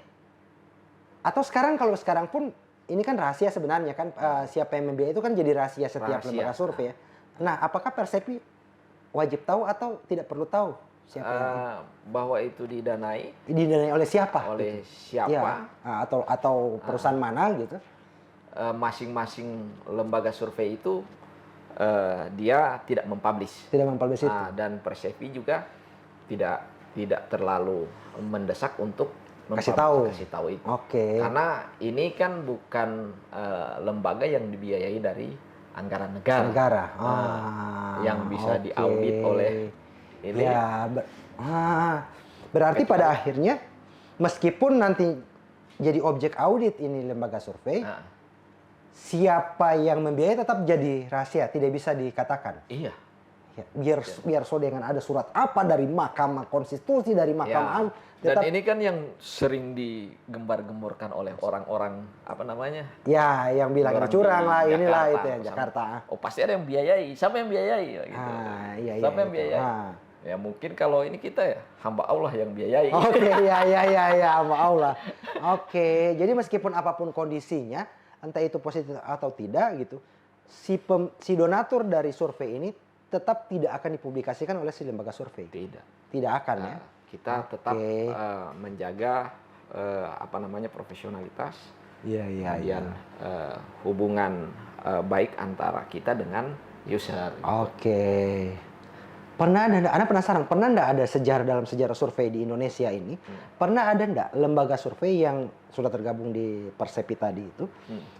Atau kalau sekarang pun ini kan rahasia sebenarnya kan siapa yang membiayai itu kan jadi rahasia setiap lembaga survei ya. Nah, apakah Persepi wajib tahu atau tidak perlu tahu siapa yang bahwa itu didanai oleh siapa? Oleh gitu. siapa? Ya, atau perusahaan mana gitu? Masing-masing lembaga survei itu dia tidak mempublish. Tidak mempublish itu. Dan Persepi juga tidak terlalu mendesak untuk kasih tahu itu. Oke. Karena ini kan bukan lembaga yang dibiayai dari anggaran negara. Yang bisa diaudit oleh ini. Ya, berarti pada akhirnya meskipun nanti jadi objek audit ini lembaga survei, siapa yang membiayai tetap jadi rahasia, tidak bisa dikatakan. Iya. Ya, biar so dengan ada surat apa dari Mahkamah Konstitusi, dari Mahkamah Dan ini kan yang sering digembar-gemborkan oleh orang-orang apa namanya? Ya, yang bilang curang lah, inilah itu yang Jakarta. Oh, pasti ada yang biayai. Siapa yang biayai? Gitu. Iya, siapa yang biayai? Ya mungkin kalau ini kita ya hamba Allah yang biayai. Oke, ya hamba Allah. Oke, jadi meskipun apapun kondisinya, entah itu positif atau tidak gitu, si donatur dari survei ini tetap tidak akan dipublikasikan oleh si lembaga survei. Tidak akan ya. Kita tetap menjaga profesionalitas. Kemudian hubungan baik antara kita dengan user. Oke. Pernah ada, Anda penasaran, pernah enggak ada dalam sejarah survei di Indonesia ini, pernah ada enggak lembaga survei yang sudah tergabung di Persepi tadi itu,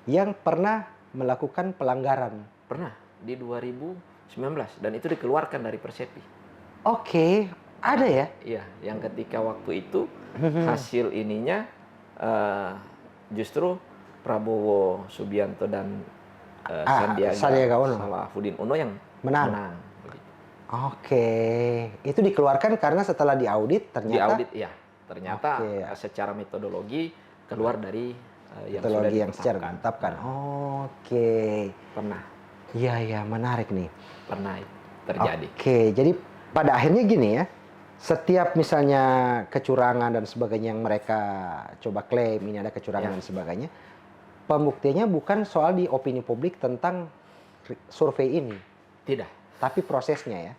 yang pernah melakukan pelanggaran? Pernah, di 2019, dan itu dikeluarkan dari Persepi. Oke, ada ya? Iya, yang ketika waktu itu hasil ininya justru Prabowo Subianto dan Sandiaga Uno, Salahuddin Uno yang menang. Oke, itu dikeluarkan karena setelah diaudit ternyata secara metodologi keluar dari yang secara ditetapkan. Oke. Pernah. Iya, menarik nih. Pernah terjadi. Oke, jadi pada akhirnya gini ya, setiap misalnya kecurangan dan sebagainya yang mereka coba klaim ini ada kecurangan dan sebagainya, pembuktiannya bukan soal di opini publik tentang survei ini. Tidak. Tapi prosesnya ya.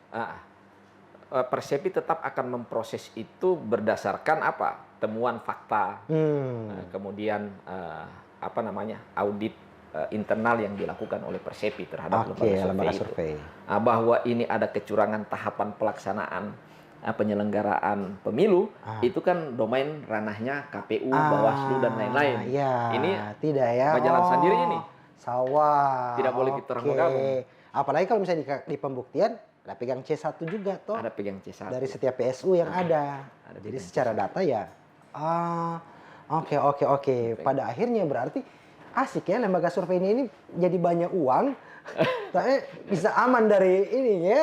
Persepi tetap akan memproses itu berdasarkan temuan fakta, kemudian audit internal yang dilakukan oleh Persepi terhadap lembaga survei itu. Bahwa ini ada kecurangan tahapan pelaksanaan penyelenggaraan pemilu, itu kan domain ranahnya KPU, Bawaslu dan lain-lain. Ini tidak ya. Jalan sendiri ini. Sawah. Tidak boleh kita menggabung. Apalagi kalau misalnya di pembuktian ada pegang C1 juga toh. Ada pegang C1. Dari setiap PSU yang ada. Jadi secara data ya. Oke. Pada akhirnya berarti asik ya lembaga survei ini jadi banyak uang. Tapi bisa aman dari ininya.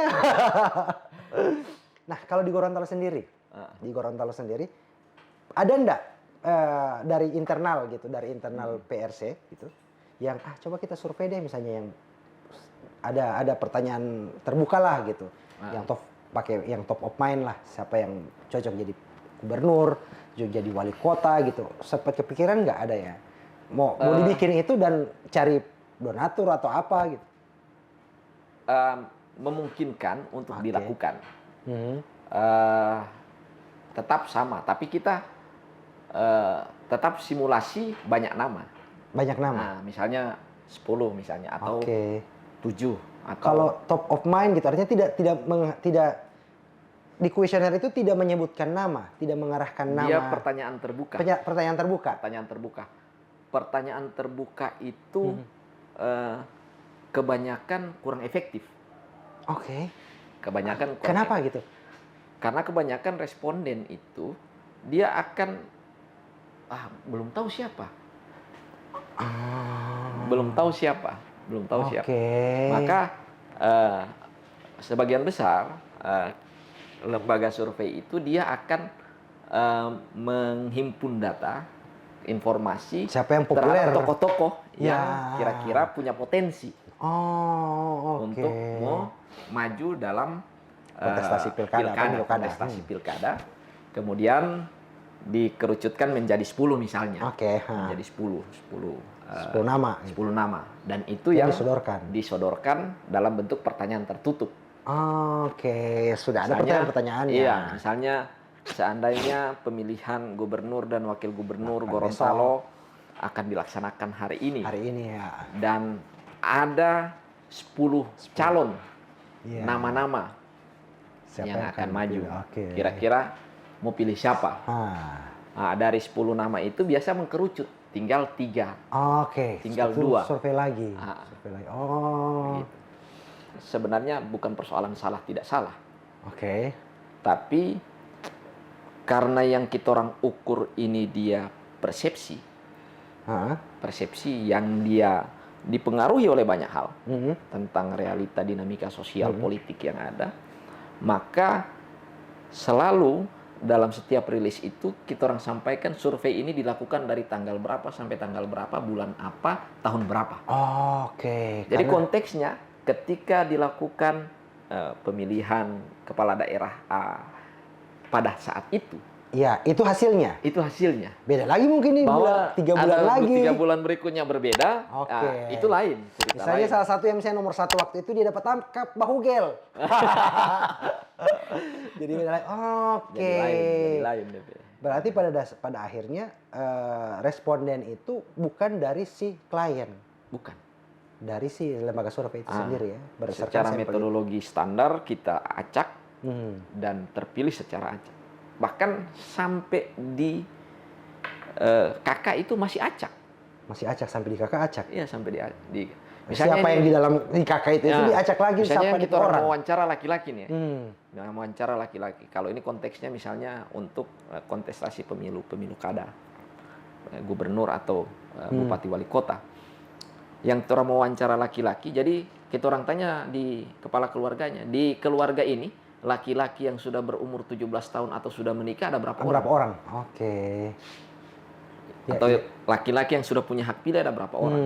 Nah, kalau di Gorontalo sendiri, ada enggak dari internal PRC gitu, yang coba kita survei deh misalnya yang ada pertanyaan terbuka lah gitu, yang top of mind lah, siapa yang cocok jadi gubernur, jadi wali kota gitu, sempat kepikiran nggak ada ya, mau dibikin itu dan cari donatur atau apa gitu? Memungkinkan untuk dilakukan. Tetap sama, tapi kita tetap simulasi banyak nama. Banyak nama. Nah, misalnya 10 misalnya atau Oke. 7 atau Kalau top of mind gitu artinya tidak di kuesioner itu tidak menyebutkan nama, tidak mengarahkan nama. dia pertanyaan terbuka. Pertanyaan terbuka. Pertanyaan terbuka. Pertanyaan terbuka itu kebanyakan kurang efektif. Oke. Kebanyakan kurang Kenapa efektif. gitu? Karena kebanyakan responden itu dia akan belum tahu siapa. Belum tahu siapa. Maka sebagian besar lembaga survei itu dia akan menghimpun data, informasi Siapa yang populer? terhadap tokoh-tokoh Ya. yang kira-kira punya potensi Oh, oke. untuk mau maju dalam Kontestasi pilkada. kontestasi pilkada. Kemudian dikerucutkan menjadi 10 misalnya. Oke. Menjadi 10 nama. 10 nama. Dan itu yang disodorkan dalam bentuk pertanyaan tertutup. Oke, sudah ada pertanyaan-pertanyaannya. Iya, misalnya seandainya pemilihan gubernur dan wakil gubernur Gorontalo akan dilaksanakan hari ini. Hari ini ya. Dan ada 10 calon Iya. nama-nama Siapa yang akan maju. Oke. Kira-kira mau pilih siapa? Nah, dari 10 nama itu biasa mengkerucut, tinggal 3. Oke. Tinggal 2. Survei lagi. Oh. Gitu. Sebenarnya bukan persoalan salah tidak salah. Oke. Tapi karena yang kita orang ukur ini dia persepsi. Persepsi yang dia dipengaruhi oleh banyak hal tentang realita dinamika sosial politik yang ada, maka selalu dalam setiap rilis itu kita orang sampaikan survei ini dilakukan dari tanggal berapa sampai tanggal berapa, bulan apa, tahun berapa. Oke. Jadi konteksnya ketika dilakukan pemilihan kepala daerah pada saat itu. Ya, itu hasilnya. Itu hasilnya. Beda lagi mungkin nih, bahwa 3 bulan lagi. 3 bulan berikutnya berbeda. Oke. Itu lain. Misalnya salah satu yang misalnya nomor 1 waktu itu dia dapat tangkap bahu gel. Jadi beda lagi. Oke. Jadi lain. Berarti pada akhirnya responden itu bukan dari si klien. Bukan. Dari si lembaga survei itu sendiri ya. Secara metodologi standar kita acak dan terpilih secara acak. Bahkan sampai di kakak itu masih acak. Masih acak sampai di kakak acak? Iya, sampai di misalnya siapa yang di dalam di kakak itu diacak lagi misalnya sampai kita orang wawancara laki-laki nih. Nah, wawancara laki-laki. Kalau ini konteksnya misalnya untuk kontestasi pemilu kada, gubernur atau bupati wali kota. Yang orang mau wawancara laki-laki, jadi kita orang tanya di kepala keluarganya, di keluarga ini laki-laki yang sudah berumur 17 tahun atau sudah menikah ada berapa orang? Berapa orang? Oke. Atau laki-laki yang sudah punya hak pilih ada berapa orang?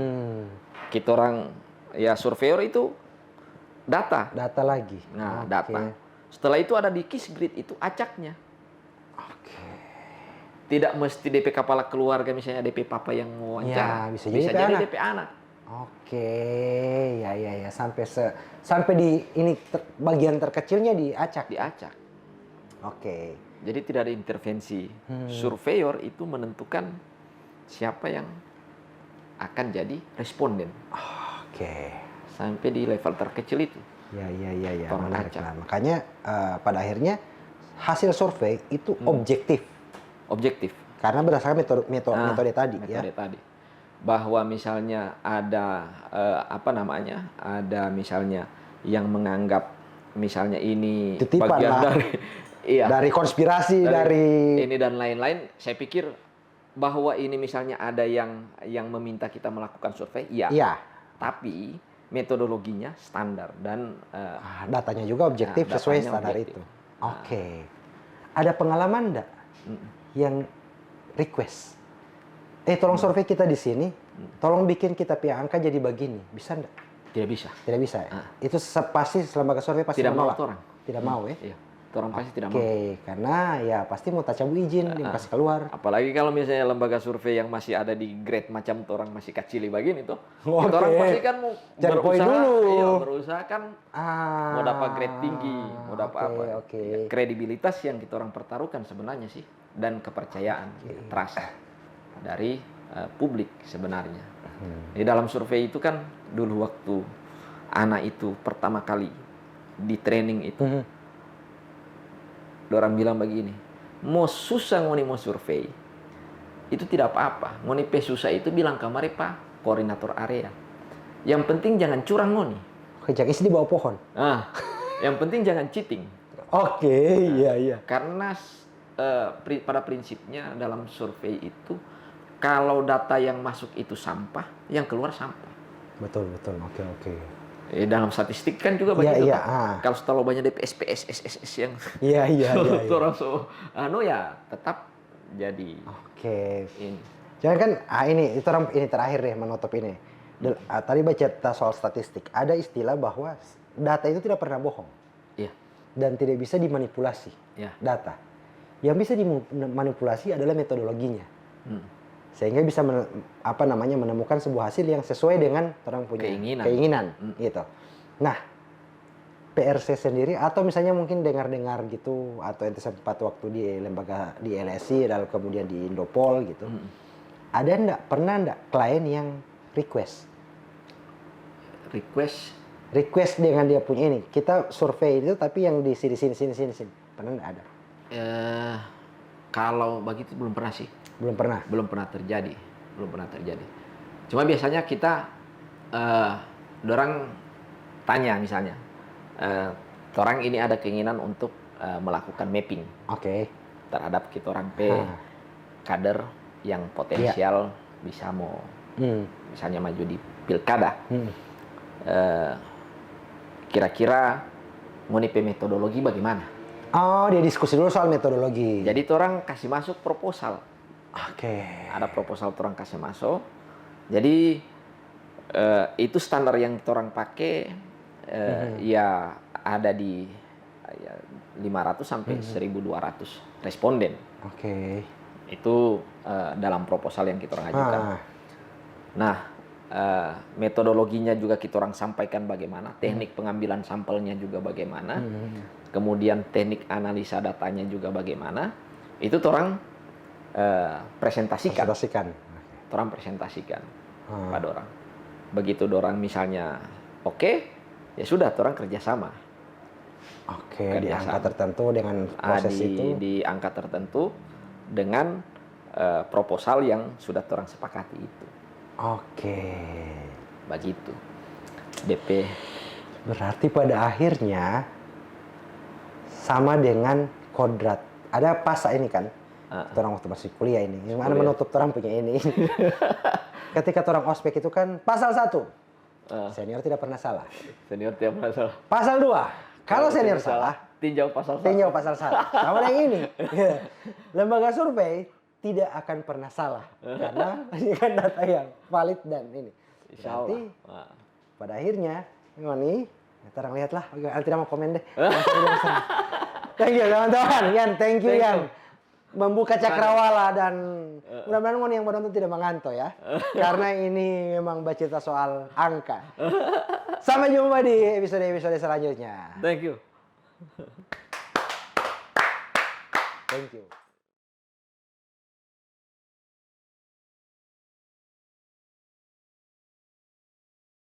Kita orang ya surveyor itu data. Data lagi. Nah, data. Setelah itu ada di Kisgrid itu acaknya. Oke. Tidak mesti DP kepala keluarga misalnya DP papa yang mau wawancara. Ya, bisa jadi DP anak. Oke, ya sampai di ini bagian terkecilnya diacak. Diacak. Oke. Jadi tidak ada intervensi. Surveyor itu menentukan siapa yang akan jadi responden. Oke. Sampai di level terkecil itu. Ya. Menarik lah. Makanya pada akhirnya hasil survei itu objektif. Objektif. Karena berdasarkan metode tadi. Metode tadi. Bahwa misalnya ada ada misalnya yang menganggap misalnya ini titipan bagian lah. Dari konspirasi dari ini dan lain-lain, saya pikir bahwa ini misalnya ada yang meminta kita melakukan survei, iya. Tapi metodologinya standar dan datanya juga objektif sesuai standar objektif. Itu. Oke. Ada pengalaman enggak yang request? Tolong survei kita di sini, tolong bikin kita punya angka jadi begini, bisa enggak? Tidak bisa. Tidak bisa ya? Itu pasti lembaga survei pasti tidak menolak. Mau orang. Tidak mau ya? Iya. orang pasti tidak mau. Oke, karena ya pasti mau cabut izin, dia kasih keluar. Apalagi kalau misalnya lembaga survei yang masih ada di grade macam orang masih kecil begini tuh, Oke. orang pasti kan mau Cari poin dulu. iya, berusaha kan mau dapat grade tinggi, mau dapat oke, apa? oke. Ya, kredibilitas yang kita orang pertaruhkan sebenarnya sih, dan kepercayaan, trust dari publik sebenarnya. Di dalam survei itu kan dulu waktu anak itu pertama kali di training itu, orang bilang begini, mau susah ngoni mau survei, itu tidak apa-apa. Ngoni pe susah itu bilang kamari pak koordinator area. Yang penting jangan curang ngoni. Kejak isi di bawah pohon. Nah, yang penting jangan cheating. Oke, iya. Karena pada prinsipnya dalam survei itu, kalau data yang masuk itu sampah, yang keluar sampah. Betul. Oke. Dalam statistik kan juga begitu. Iya. Kalau setelah banyak DPS, SSS yang Iya. orang ya tetap jadi. Oke. Ini. Jangan kan, ini terakhir deh menutup ini. Tadi baca soal statistik, ada istilah bahwa data itu tidak pernah bohong. Iya. Dan tidak bisa dimanipulasi. Iya. Data. Yang bisa dimanipulasi adalah metodologinya. Sehingga bisa menemukan sebuah hasil yang sesuai dengan orang punya keinginan gitu. Nah, PRC sendiri atau misalnya mungkin dengar-dengar gitu atau ente sempat waktu di lembaga di LSI lalu kemudian di Indopol gitu. Ada pernah enggak klien yang request dengan dia punya ini. Kita survei itu tapi yang di sini. Pernah enggak ada? Kalau begitu belum pernah sih. Belum pernah terjadi. Cuma biasanya kita dorang tanya misalnya, orang ini ada keinginan untuk melakukan mapping terhadap kita orang kader yang potensial bisa mau misalnya maju di pilkada. Kira-kira mau metodologi bagaimana? Oh, dia diskusi dulu soal metodologi. Jadi orang kasih masuk proposal. Oke. Ada proposal orang kasih masuk. Jadi itu standar yang orang pakai ya ada di 500 sampai 1.200 responden. Oke. Itu dalam proposal yang kita orang ajukan. Nah, metodologinya juga kita orang sampaikan bagaimana, teknik pengambilan sampelnya juga bagaimana, kemudian teknik analisa datanya juga bagaimana, itu orang presentasikan. Orang presentasikan pada orang. Begitu orang misalnya oke, ya sudah orang kerjasama. Oke, di angka tertentu dengan proses itu. Di angka tertentu dengan proposal yang sudah orang sepakati itu. Oke. Begitu. DP. Berarti pada akhirnya sama dengan kodrat. Ada pasal ini kan? Orang waktu masih kuliah ini. Yang mana menutup orang punya ini. Ketika orang ospek itu kan pasal 1. Senior tidak pernah salah. Pasal 2. Kalau senior salah, tinjau pasal 1. Tinjau pasal 1. Sama yang ini. Lembaga survei tidak akan pernah salah. Karena ini kan data yang valid dan ini. Berarti pada akhirnya, ini, kita lihatlah. Tidak mau komen deh. Thank you teman-teman. Yan, thank you Yan. Membuka cakrawala dan mudah-mudahan yang menonton tidak mengantuk ya. Karena ini memang bercerita soal angka. Sampai jumpa di episode selanjutnya. Thank you. Thank you.